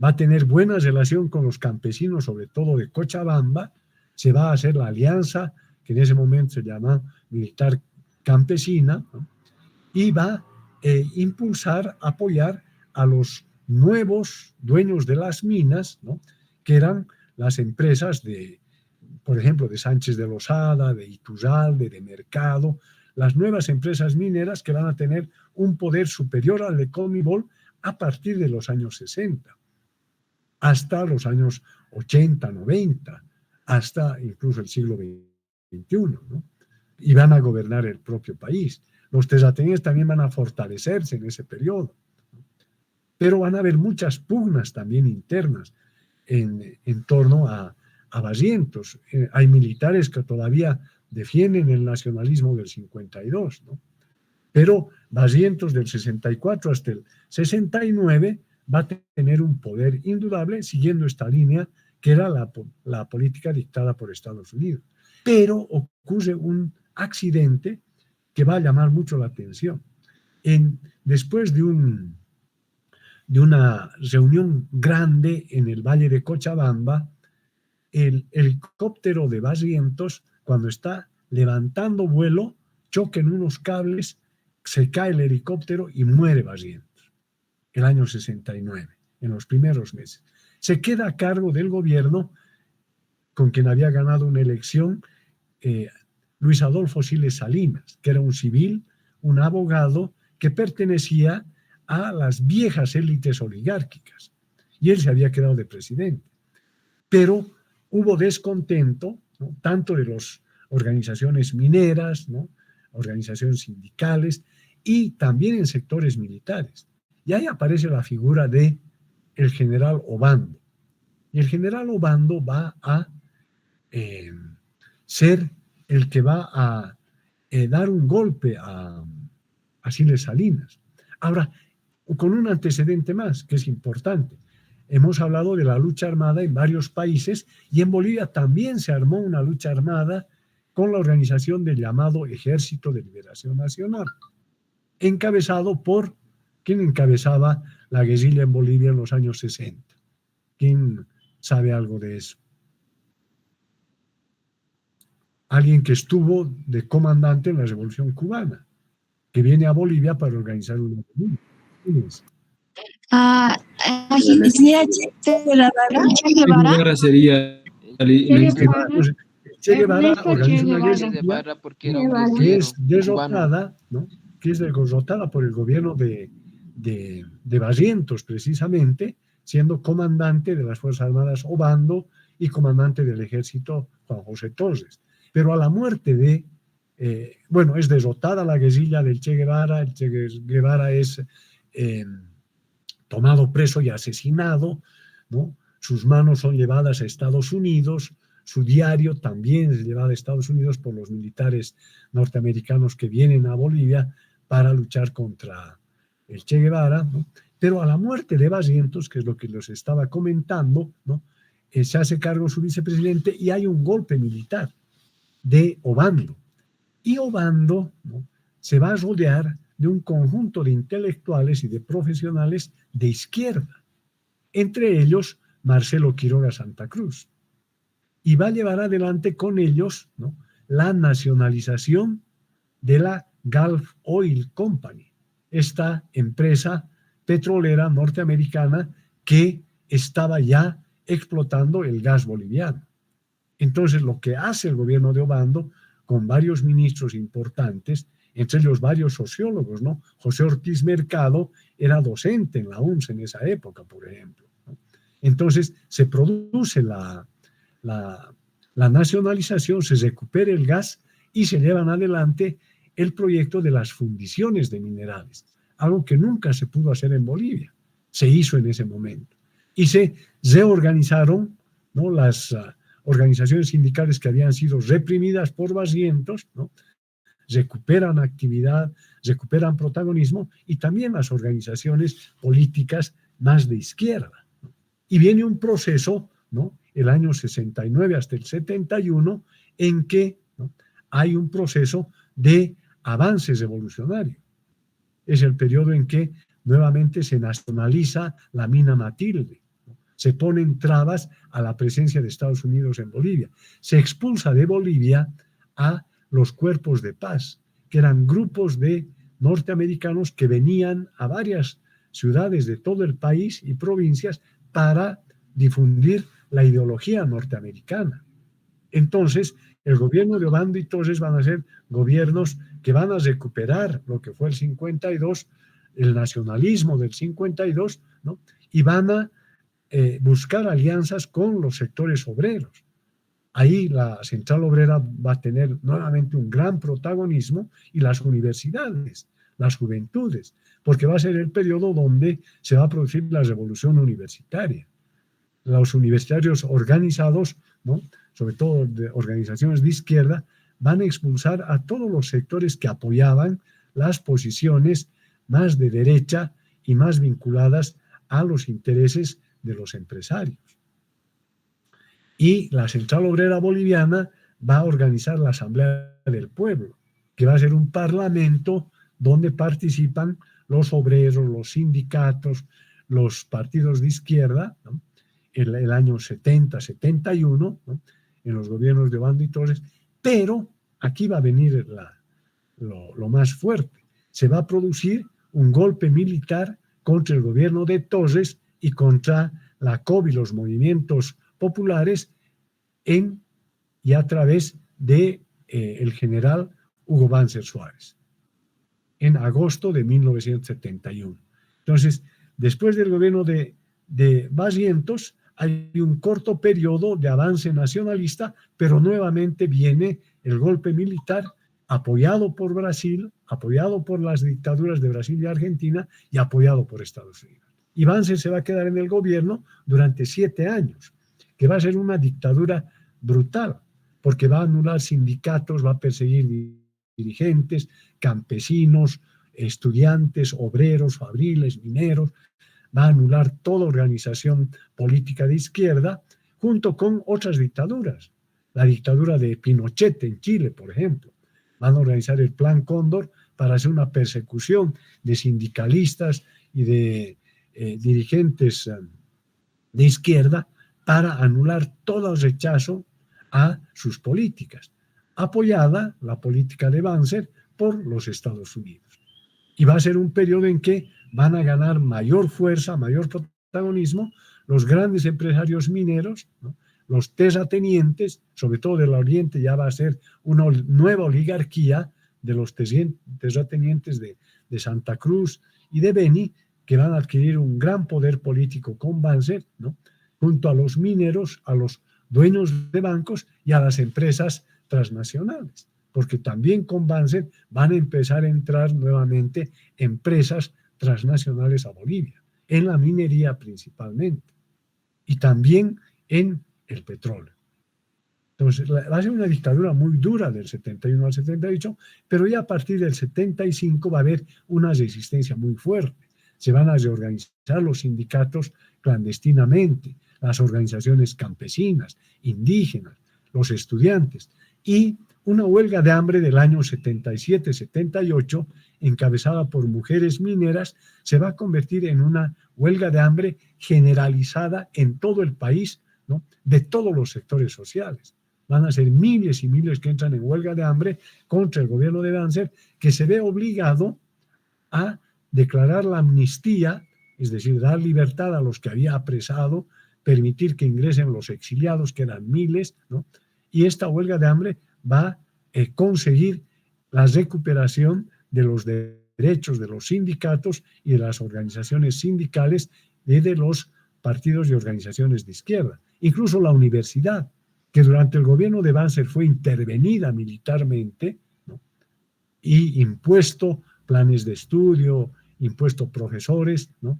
Va a tener buena relación con los campesinos, sobre todo de Cochabamba. Se va a hacer la alianza, que en ese momento se llama Militar Campesina, ¿no?, y va a impulsar, apoyar a los nuevos dueños de las minas, ¿no?, que eran las empresas de, por ejemplo, de Sánchez de Lozada, de Iturralde, de Mercado, las nuevas empresas mineras que van a tener un poder superior al de Conmebol a partir de los años 60, hasta los años 80, 90, hasta incluso el siglo XXI, ¿no? y van a gobernar el propio país. Los terratenientes también van a fortalecerse en ese periodo, pero van a haber muchas pugnas también internas en torno a Barrientos. Hay militares que todavía defienden el nacionalismo del 52, ¿no? Pero Barrientos del 64 hasta el 69 va a tener un poder indudable siguiendo esta línea que era la política dictada por Estados Unidos. Pero ocurre un accidente que va a llamar mucho la atención. Después de una reunión grande en el Valle de Cochabamba, el helicóptero de Barrientos, cuando está levantando vuelo, choca en unos cables, se cae el helicóptero y muere Barrientos, el año 69, en los primeros meses. Se queda a cargo del gobierno con quien había ganado una elección, Luis Adolfo Siles Salinas, que era un civil, un abogado que pertenecía a las viejas élites oligárquicas, y él se había quedado de presidente. Pero hubo descontento, ¿no?, tanto de las organizaciones mineras, ¿no?, organizaciones sindicales, y también en sectores militares. Y ahí aparece la figura de el general Obando. Y el general Obando va a ser el que va a dar un golpe a Siles Salinas. Ahora, con un antecedente más, que es importante. Hemos hablado de la lucha armada en varios países y en Bolivia también se armó una lucha armada con la organización del llamado Ejército de Liberación Nacional, encabezado por quien encabezaba la guerrilla en Bolivia en los años 60. ¿Quién sabe algo de eso? Alguien que estuvo de comandante en la Revolución Cubana, que viene a Bolivia para organizar una revolución. Che Guevara sería Che Guevara organiza una guerrilla que es derrotada, ¿no?, que es derrotada por el gobierno de Barrientos, precisamente, siendo comandante de las Fuerzas Armadas Obando y comandante del ejército Juan José Torres. Pero a la muerte es derrotada la guerrilla del Che Guevara, el Che Guevara es tomado preso y asesinado, ¿no? Sus manos son llevadas a Estados Unidos, su diario también es llevado a Estados Unidos por los militares norteamericanos que vienen a Bolivia para luchar contra el Che Guevara, ¿no? Pero a la muerte de Barrientos, que es lo que les estaba comentando, ¿no?, se hace cargo su vicepresidente y hay un golpe militar de Obando. Y Obando, ¿no?, se va a rodear de un conjunto de intelectuales y de profesionales de izquierda, entre ellos Marcelo Quiroga Santa Cruz, y va a llevar adelante con ellos, ¿no?, la nacionalización de la Gulf Oil Company, esta empresa petrolera norteamericana que estaba ya explotando el gas boliviano. Entonces, lo que hace el gobierno de Obando, con varios ministros importantes, entre ellos varios sociólogos, ¿no? José Ortiz Mercado era docente en la UNS en esa época, por ejemplo, ¿no? Entonces, se produce la nacionalización, se recupera el gas y se llevan adelante el proyecto de las fundiciones de minerales, algo que nunca se pudo hacer en Bolivia, se hizo en ese momento. Y se reorganizaron, ¿no?, las organizaciones sindicales que habían sido reprimidas por Barrientos, ¿no?, recuperan actividad, recuperan protagonismo, y también las organizaciones políticas más de izquierda, ¿no? Y viene un proceso, ¿no?, el año 69 hasta el 71, en que, ¿no?, hay un proceso de avance revolucionario. Es el periodo en que nuevamente se nacionaliza la mina Matilde, ¿no?, se ponen trabas a la presencia de Estados Unidos en Bolivia, se expulsa de Bolivia a los cuerpos de paz, que eran grupos de norteamericanos que venían a varias ciudades de todo el país y provincias para difundir la ideología norteamericana. Entonces, el gobierno de Obando y Torres van a ser gobiernos que van a recuperar lo que fue el 52, el nacionalismo del 52, ¿no?, y van a buscar alianzas con los sectores obreros. ahí la Central Obrera va a tener nuevamente un gran protagonismo, y las universidades, las juventudes, porque va a ser el periodo donde se va a producir la revolución universitaria. Los universitarios organizados, ¿no?, sobre todo de organizaciones de izquierda, van a expulsar a todos los sectores que apoyaban las posiciones más de derecha y más vinculadas a los intereses de los empresarios. Y la Central Obrera Boliviana va a organizar la Asamblea del Pueblo, que va a ser un parlamento donde participan los obreros, los sindicatos, los partidos de izquierda, ¿no?, el año 70, 71, ¿no?, en los gobiernos de Obando y Torres, pero aquí va a venir lo más fuerte. Se va a producir un golpe militar contra el gobierno de Torres y contra la COB y los movimientos populares y a través de el general Hugo Banzer Suárez, en agosto de 1971. Entonces, después del gobierno de Barrientos, hay un corto periodo de avance nacionalista, pero nuevamente viene el golpe militar apoyado por Brasil, apoyado por las dictaduras de Brasil y Argentina y apoyado por Estados Unidos. Y Banzer se va a quedar en el gobierno durante 7 años, que va a ser una dictadura brutal, porque va a anular sindicatos, va a perseguir dirigentes, campesinos, estudiantes, obreros, fabriles, mineros, va a anular toda organización política de izquierda, junto con otras dictaduras. La dictadura de Pinochet en Chile, por ejemplo. Van a organizar el Plan Cóndor para hacer una persecución de sindicalistas y de dirigentes de izquierda para anular todo rechazo a sus políticas, apoyada la política de Banzer por los Estados Unidos. Y va a ser un periodo en que van a ganar mayor fuerza, mayor protagonismo los grandes empresarios mineros, ¿no?, los terratenientes, sobre todo del Oriente. Ya va a ser una nueva oligarquía de los terratenientes de Santa Cruz y de Beni, que van a adquirir un gran poder político con Banzer, ¿no?, junto a los mineros, a los dueños de bancos y a las empresas transnacionales, porque también con Banzer van a empezar a entrar nuevamente empresas transnacionales a Bolivia, en la minería principalmente, y también en el petróleo. Entonces, va a ser una dictadura muy dura del 71 al 78, pero ya a partir del 75 va a haber una resistencia muy fuerte. Se van a reorganizar los sindicatos clandestinamente, las organizaciones campesinas, indígenas, los estudiantes, y una huelga de hambre del año 77-78, encabezada por mujeres mineras, se va a convertir en una huelga de hambre generalizada en todo el país, ¿no?, de todos los sectores sociales. Van a ser miles y miles que entran en huelga de hambre contra el gobierno de Banzer, que se ve obligado a declarar la amnistía, es decir, dar libertad a los que había apresado, permitir que ingresen los exiliados, que eran miles, ¿no? Y esta huelga de hambre va a conseguir la recuperación de los derechos de los sindicatos y de las organizaciones sindicales y de los partidos y organizaciones de izquierda. Incluso la universidad, que durante el gobierno de Banzer fue intervenida militarmente, ¿no?, y impuesto planes de estudio, impuesto profesores, ¿no?,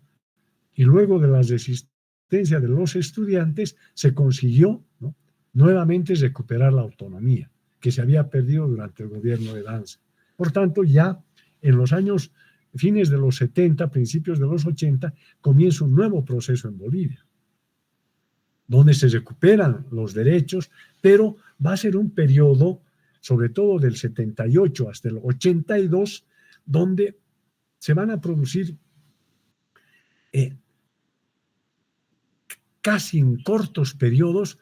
y luego de la resistencia de los estudiantes se consiguió, ¿no?, nuevamente recuperar la autonomía que se había perdido durante el gobierno de Banzer. Por tanto, ya en los años, fines de los 70, principios de los 80, comienza un nuevo proceso en Bolivia, donde se recuperan los derechos, pero va a ser un periodo, sobre todo del 78 hasta el 82, donde se van a producir casi en cortos periodos.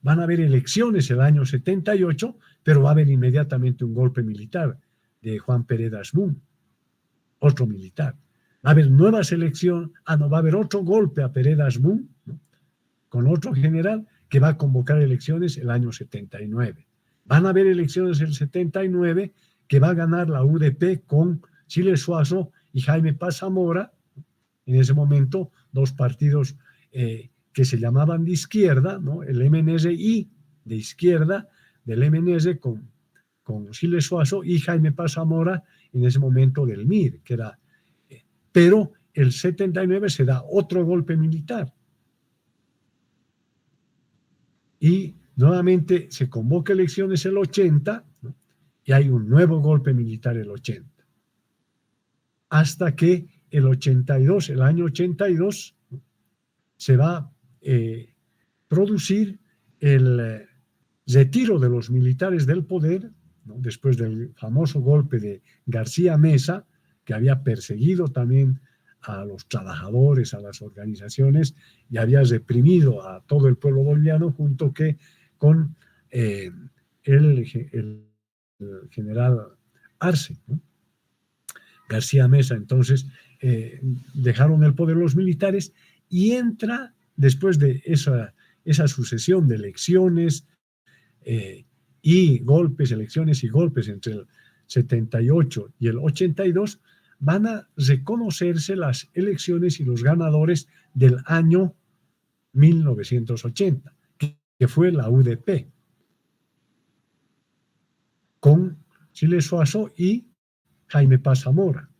Van a haber elecciones el año 78, pero va a haber inmediatamente un golpe militar de Juan Pereda Asbun, otro militar. Va a haber nuevas elecciones, va a haber otro golpe a Pereda Asbun, ¿no?, con otro general que va a convocar elecciones el año 79. Van a haber elecciones el 79 que va a ganar la UDP con Chile Suazo y Jaime Paz Zamora, en ese momento dos partidos que se llamaban de izquierda, ¿no?, el MNRI, de izquierda del MNS con Siles Suazo y Jaime Paz Zamora en ese momento del MIR, que era, pero el 79 se da otro golpe militar y nuevamente se convoca elecciones el 80, ¿no? Y hay un nuevo golpe militar el 80, hasta que el 82, el año 82, ¿no? Se va a producir el retiro de los militares del poder, ¿no? Después del famoso golpe de García Meza, que había perseguido también a los trabajadores, a las organizaciones, y había reprimido a todo el pueblo boliviano junto con el general Arce, ¿no? García Meza. Entonces dejaron el poder los militares y entra, después de esa sucesión de elecciones y golpes, elecciones y golpes entre el 78 y el 82, van a reconocerse las elecciones y los ganadores del año 1980, que fue la UDP, con Siles Suazo y Jaime Paz Zamora.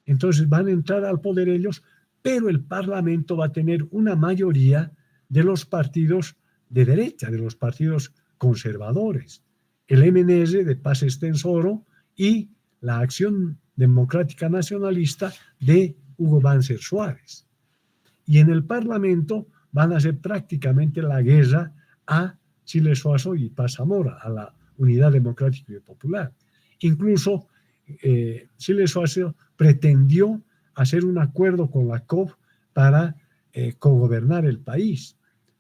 Entonces van a entrar al poder ellos, pero el Parlamento va a tener una mayoría de los partidos de derecha, de los partidos conservadores, el MNS de Paz Estenssoro y la Acción Democrática Nacionalista de Hugo Banzer Suárez. Y en el Parlamento van a hacer prácticamente la guerra a Siles Suazo y Paz Zamora, a la Unidad Democrática y Popular. Incluso Siles Suazo pretendió hacer un acuerdo con la COP para cogobernar el país,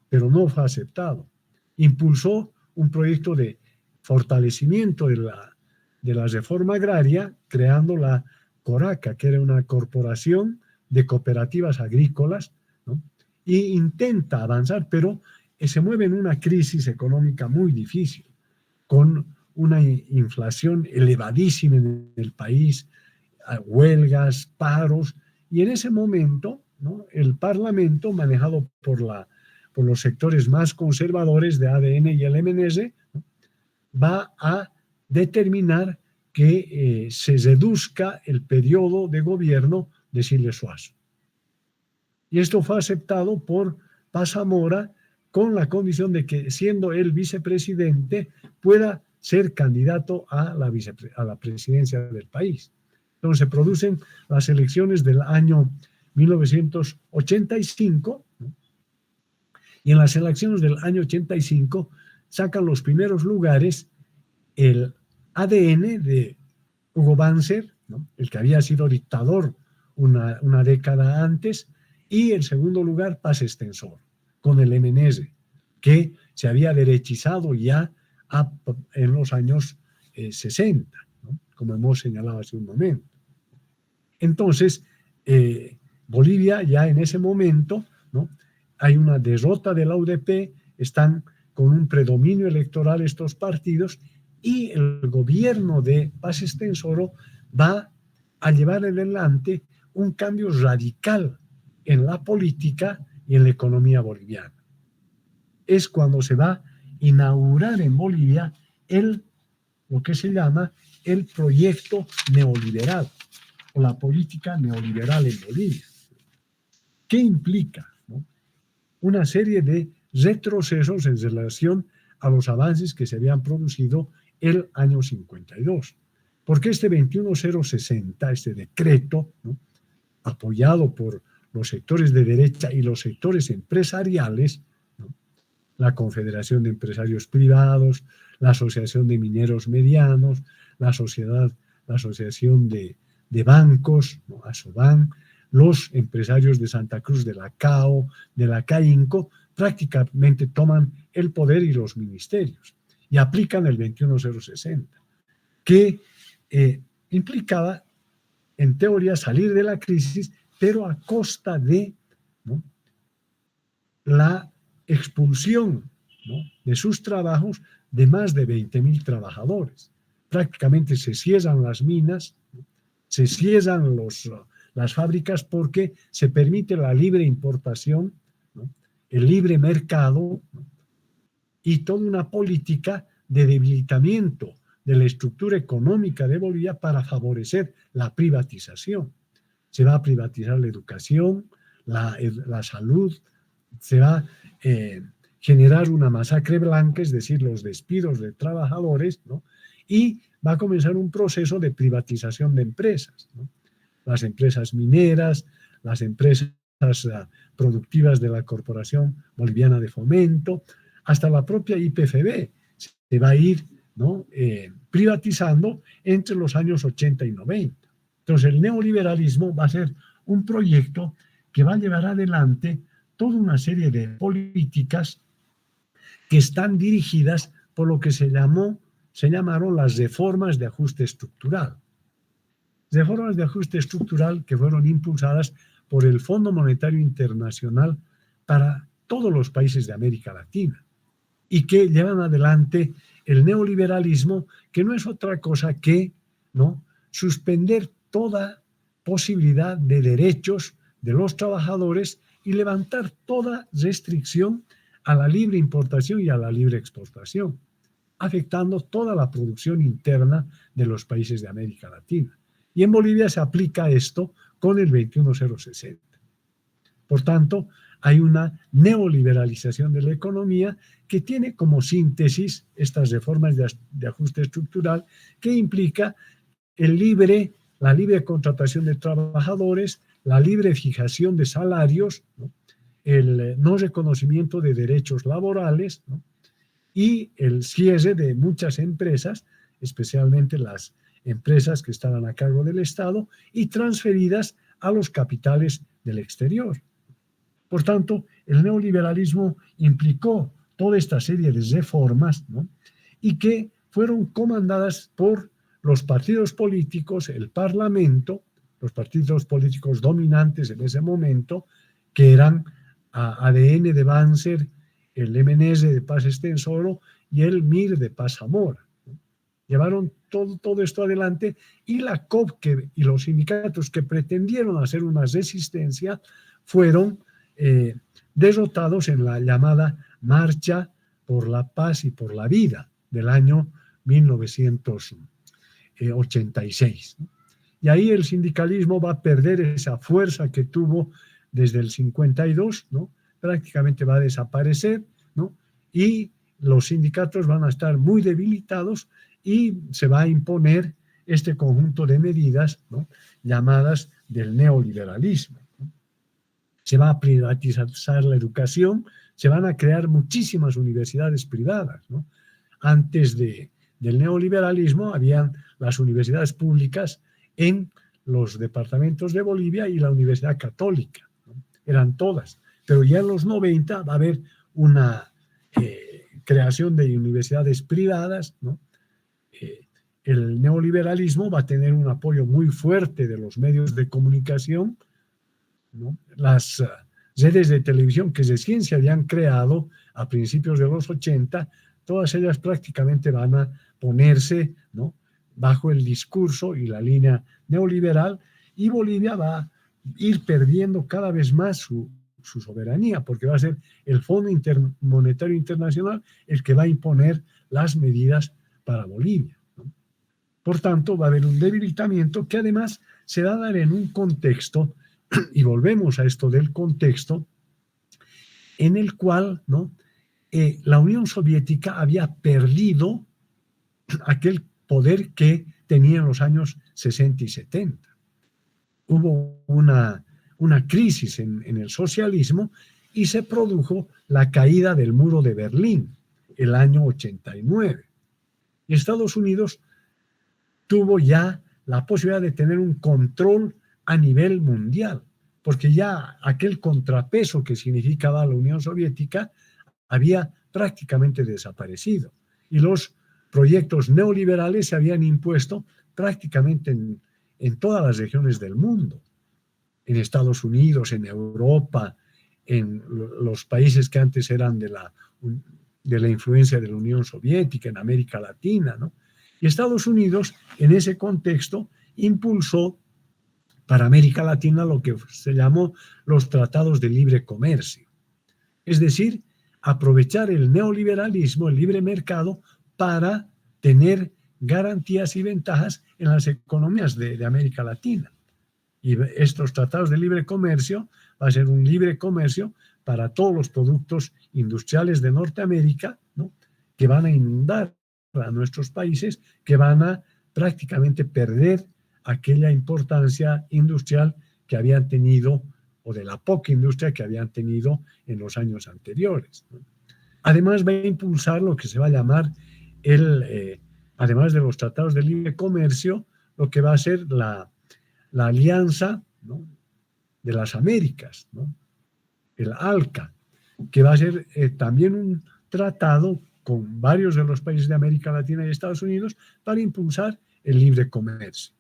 pero no fue aceptado. Impulsó un proyecto de fortalecimiento de la reforma agraria, creando la CORACA, que era una corporación de cooperativas agrícolas, ¿no? Y intenta avanzar, pero se mueve en una crisis económica muy difícil, con una inflación elevadísima en el país, huelgas, paros, y en ese momento, ¿no? El Parlamento, manejado por los sectores más conservadores de ADN y el MNS, ¿no? Va a determinar que se reduzca el periodo de gobierno de Siles Suazo. Y esto fue aceptado por Paz Zamora con la condición de que, siendo él vicepresidente, pueda ser candidato a la presidencia del país. Entonces se producen las elecciones del año 1985, ¿no? Y en las elecciones del año 85 sacan los primeros lugares el ADN de Hugo Banzer, ¿no? El que había sido dictador una década antes, y en segundo lugar Paz Estenssoro, con el MNS, que se había derechizado ya en los años 60, ¿no? Como hemos señalado hace un momento. Entonces, Bolivia ya en ese momento, ¿no? Hay una derrota de la UDP, están con un predominio electoral estos partidos, y el gobierno de Paz Estenssoro va a llevar adelante un cambio radical en la política y en la economía boliviana. Es cuando se va a inaugurar en Bolivia lo que se llama el proyecto neoliberal o la política neoliberal en Bolivia. ¿Qué implica, ¿no? Una serie de retrocesos en relación a los avances que se habían producido el año 52. Porque este 21060, este decreto, ¿no? Apoyado por los sectores de derecha y los sectores empresariales, ¿no? La Confederación de Empresarios Privados, la Asociación de Mineros Medianos, la Asociación de Bancos, ¿no? ASOBAN, los empresarios de Santa Cruz de la CAO, de la CAINCO, prácticamente toman el poder y los ministerios y aplican el 21060, que implicaba, en teoría, salir de la crisis, pero a costa de, ¿no?, la expulsión, ¿no?, de sus trabajos de más de 20.000 trabajadores. Prácticamente se cierran las minas, ¿no?, se cierran las fábricas porque se permite la libre importación, ¿no?, el libre mercado, ¿no?, y toda una política de debilitamiento de la estructura económica de Bolivia para favorecer la privatización. Se va a privatizar la educación, la salud, se va a generar una masacre blanca, es decir, los despidos de trabajadores, ¿no? Y va a comenzar un proceso de privatización de empresas, ¿no? Las empresas mineras, las empresas productivas de la Corporación Boliviana de Fomento, hasta la propia IPFB se va a ir, ¿no? Privatizando entre los años 80 y 90. Entonces el neoliberalismo va a ser un proyecto que va a llevar adelante toda una serie de políticas que están dirigidas por lo que se llamaron las reformas de ajuste estructural. Reformas de ajuste estructural que fueron impulsadas por el Fondo Monetario Internacional para todos los países de América Latina y que llevan adelante el neoliberalismo, que no es otra cosa que, ¿no?, suspender toda posibilidad de derechos de los trabajadores y levantar toda restricción a la libre importación y a la libre exportación, afectando toda la producción interna de los países de América Latina. Y en Bolivia se aplica esto con el 21060. Por tanto, hay una neoliberalización de la economía que tiene como síntesis estas reformas de ajuste estructural que implica la libre contratación de trabajadores, la libre fijación de salarios, ¿no?, el no reconocimiento de derechos laborales, ¿no?, y el cierre de muchas empresas, especialmente las empresas que estaban a cargo del Estado y transferidas a los capitales del exterior. Por tanto, el neoliberalismo implicó toda esta serie de reformas, ¿no?, y que fueron comandadas por los partidos políticos, el Parlamento, los partidos políticos dominantes en ese momento, que eran ADN de Banzer, el MNS de Paz Estenssoro y el MIR de Paz Zamora. Llevaron todo esto adelante y la COP y los sindicatos que pretendieron hacer una resistencia fueron derrotados en la llamada Marcha por la Paz y por la Vida del año 1986. Y ahí el sindicalismo va a perder esa fuerza que tuvo desde el 52, ¿no? Prácticamente va a desaparecer, ¿no? Y los sindicatos van a estar muy debilitados y se va a imponer este conjunto de medidas, ¿no?, llamadas del neoliberalismo. Se va a privatizar la educación, se van a crear muchísimas universidades privadas, ¿no? Antes del neoliberalismo habían las universidades públicas en los departamentos de Bolivia y la Universidad Católica, ¿no? Eran todas, pero ya en los 90 va a haber una creación de universidades privadas, ¿no? El neoliberalismo va a tener un apoyo muy fuerte de los medios de comunicación, ¿no? Las redes de televisión que recién se habían creado a principios de los 80, todas ellas prácticamente van a ponerse, ¿no?, bajo el discurso y la línea neoliberal, y Bolivia va a ir perdiendo cada vez más su soberanía, porque va a ser el Fondo Monetario Internacional el que va a imponer las medidas para Bolivia, ¿no? Por tanto, va a haber un debilitamiento que además se va a dar en un contexto, y volvemos a esto del contexto, en el cual, ¿no?, la Unión Soviética había perdido aquel poder que tenía en los años 60 y 70. Hubo una crisis en el socialismo y se produjo la caída del muro de Berlín el año 89. Y Estados Unidos tuvo ya la posibilidad de tener un control a nivel mundial, porque ya aquel contrapeso que significaba la Unión Soviética había prácticamente desaparecido y los proyectos neoliberales se habían impuesto prácticamente en todas las regiones del mundo, en Estados Unidos, en Europa, en los países que antes eran de la influencia de la Unión Soviética, en América Latina, ¿no? Y Estados Unidos, en ese contexto, impulsó para América Latina lo que se llamó los tratados de libre comercio. Es decir, aprovechar el neoliberalismo, el libre mercado, para tener garantías y ventajas en las economías de América Latina. Y estos tratados de libre comercio va a ser un libre comercio para todos los productos industriales de Norteamérica, ¿no?, que van a inundar a nuestros países, que van a prácticamente perder aquella importancia industrial que habían tenido, o de la poca industria que habían tenido en los años anteriores, ¿no? Además va a impulsar lo que se va a llamar además de los tratados de libre comercio, lo que va a ser la Alianza, ¿no?, de las Américas, ¿no?, el ALCA, que va a ser también un tratado con varios de los países de América Latina y Estados Unidos para impulsar el libre comercio.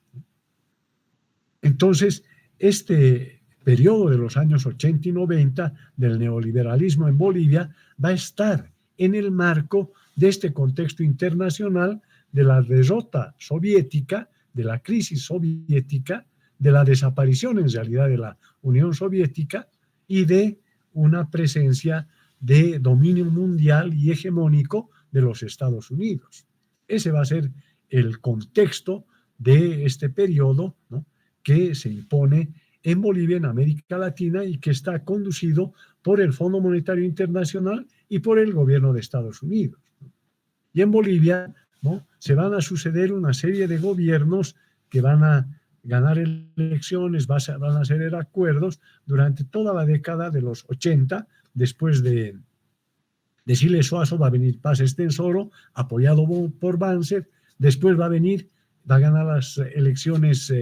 Entonces, este periodo de los años 80 y 90 del neoliberalismo en Bolivia va a estar en el marco de este contexto internacional de la derrota soviética, de la crisis soviética, de la desaparición en realidad de la Unión Soviética y de una presencia de dominio mundial y hegemónico de los Estados Unidos. Ese va a ser el contexto de este periodo, ¿no?, que se impone en Bolivia, en América Latina, y que está conducido por el Fondo Monetario Internacional y por el gobierno de Estados Unidos. Y en Bolivia, ¿no?, se van a suceder una serie de gobiernos que van a ganar elecciones, van a hacer acuerdos durante toda la década de los 80. Después de Siles Suazo va a venir Paz Estenssoro, apoyado por Banzer. Después va a ganar las elecciones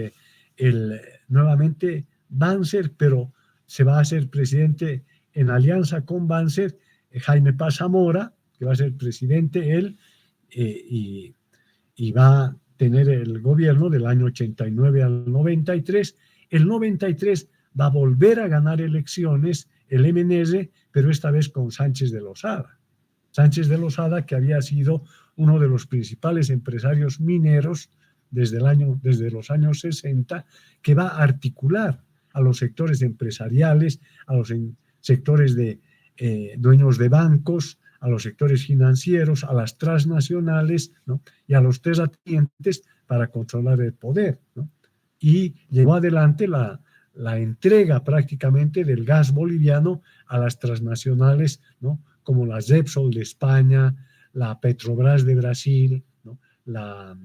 nuevamente Banzer, pero se va a hacer presidente en alianza con Banzer Jaime Paz Zamora, que va a ser presidente él, y va a tener el gobierno del año 89 al 93. El 93 va a volver a ganar elecciones el MNR, pero esta vez con Sánchez de Lozada. Sánchez de Lozada, que había sido uno de los principales empresarios mineros desde los años 60, que va a articular a los sectores empresariales, a los sectores de dueños de bancos, a los sectores financieros, a las transnacionales, ¿no?, y a los terratenientes para controlar el poder, ¿no? Y llevó adelante la entrega prácticamente del gas boliviano a las transnacionales, ¿no?, como la Repsol de España, la Petrobras de Brasil, ¿no?, la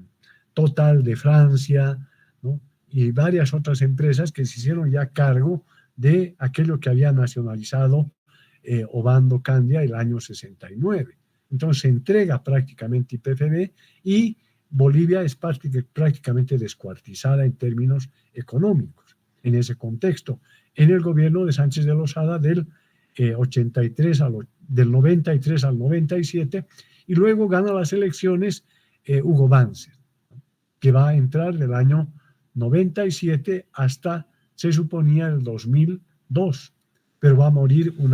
Total de Francia, ¿no?, y varias otras empresas que se hicieron ya cargo de aquello que había nacionalizado Obando Candia el año 69. Entonces se entrega prácticamente YPF y Bolivia es prácticamente descuartizada en términos económicos. En ese contexto, en el gobierno de Sánchez de Lozada del 93 del 93 al 97, y luego gana las elecciones Hugo Banzer, que va a entrar del año 97 hasta, se suponía, el 2002, pero va a morir un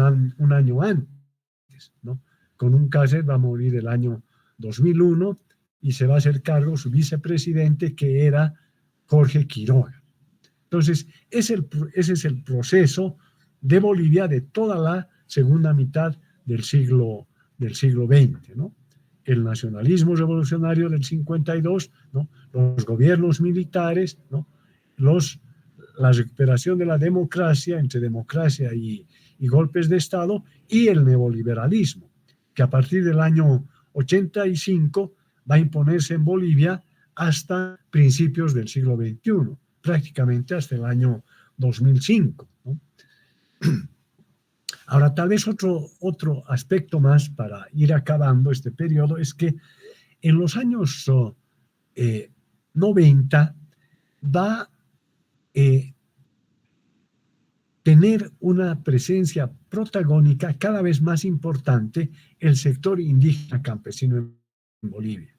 año antes, ¿no? Con un cáncer va a morir el año 2001 y se va a hacer cargo su vicepresidente, que era Jorge Quiroga. Entonces, ese es el proceso de Bolivia de toda la segunda mitad del siglo XX, ¿no? El nacionalismo revolucionario del 52, ¿no?, los gobiernos militares, ¿no?, la recuperación de la democracia, entre democracia y golpes de Estado, y el neoliberalismo, que a partir del año 85 va a imponerse en Bolivia hasta principios del siglo XXI, prácticamente hasta el año 2005, ¿no? Ahora, tal vez otro aspecto más para ir acabando este periodo es que en los años 90 va a tener una presencia protagónica cada vez más importante el sector indígena campesino en Bolivia.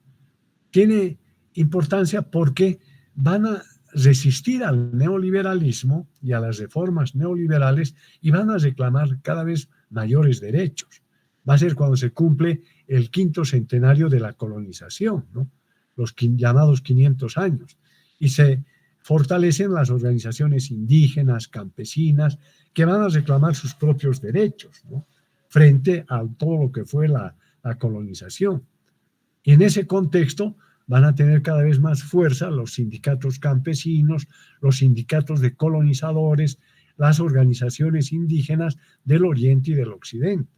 Tiene importancia porque van a resistir al neoliberalismo y a las reformas neoliberales y van a reclamar cada vez mayores derechos. Va a ser cuando se cumple el 5º centenario de la colonización, ¿no?, los llamados 500 años, y se fortalecen las organizaciones indígenas, campesinas, que van a reclamar sus propios derechos, ¿no? frente a todo lo que fue la colonización. Y en ese contexto van a tener cada vez más fuerza los sindicatos campesinos, los sindicatos de colonizadores, las organizaciones indígenas del Oriente y del Occidente.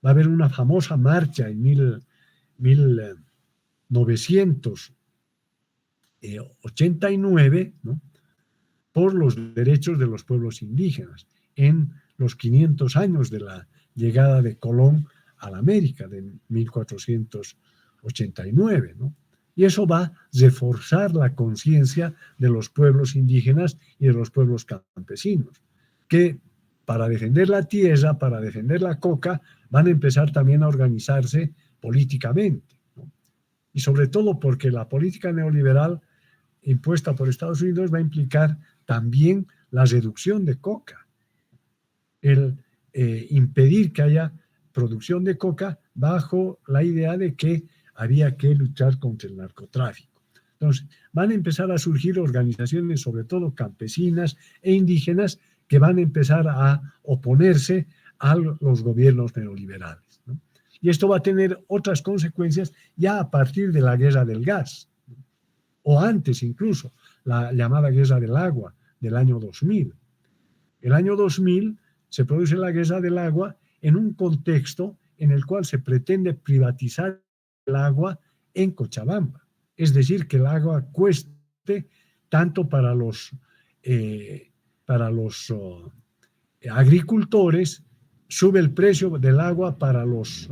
Va a haber una famosa marcha en 1989, ¿no?, por los derechos de los pueblos indígenas, en los 500 años de la llegada de Colón a la América, de 1489, ¿no? Y eso va a reforzar la conciencia de los pueblos indígenas y de los pueblos campesinos, que para defender la tierra, para defender la coca, van a empezar también a organizarse políticamente, ¿no? Y sobre todo porque la política neoliberal impuesta por Estados Unidos va a implicar también la reducción de coca, el impedir que haya producción de coca bajo la idea de que había que luchar contra el narcotráfico. Entonces, van a empezar a surgir organizaciones, sobre todo campesinas e indígenas, que van a empezar a oponerse a los gobiernos neoliberales, ¿no? Y esto va a tener otras consecuencias ya a partir de la guerra del gas, ¿no?, o antes incluso, la llamada guerra del agua del año 2000. El año 2000 se produce la guerra del agua en un contexto en el cual se pretende privatizar el agua en Cochabamba. Es decir, que el agua cueste tanto para los agricultores, sube el precio del agua para los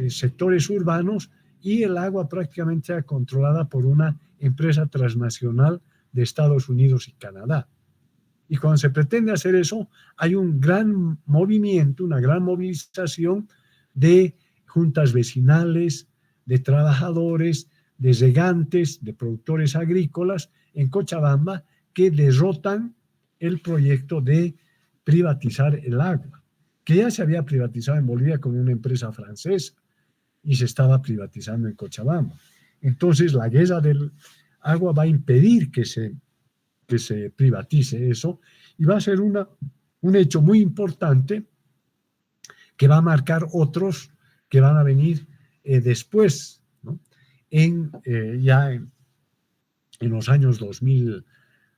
sectores urbanos, y el agua prácticamente sea controlada por una empresa transnacional de Estados Unidos y Canadá. Y cuando se pretende hacer eso, hay un gran movimiento, una gran movilización de juntas vecinales, de trabajadores, de regantes, de productores agrícolas en Cochabamba, que derrotan el proyecto de privatizar el agua, que ya se había privatizado en Bolivia con una empresa francesa y se estaba privatizando en Cochabamba. Entonces, la guerra del agua va a impedir que se privatice eso, y va a ser un hecho muy importante que va a marcar otros que van a venir después, ¿no? Ya en los años 2000,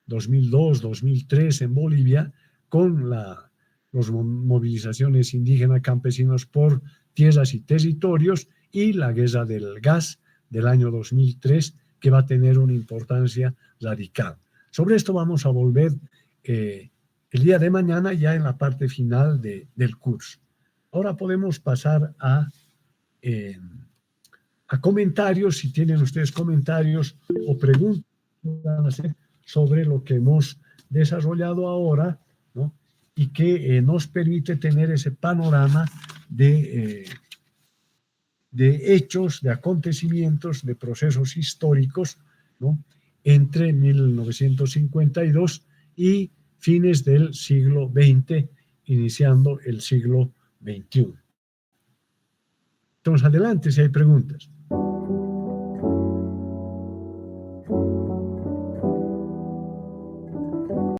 2002, 2003 en Bolivia, con las movilizaciones indígenas campesinos por tierras y territorios, y la guerra del gas del año 2003, que va a tener una importancia radical. Sobre esto vamos a volver el día de mañana, ya en la parte final del curso. Ahora podemos pasar a comentarios, si tienen ustedes comentarios o preguntas sobre lo que hemos desarrollado ahora, ¿no?, y que nos permite tener ese panorama de hechos, de acontecimientos, de procesos históricos, ¿no?, entre 1952 y fines del siglo XX, iniciando el siglo XXI. Entonces, adelante si hay preguntas.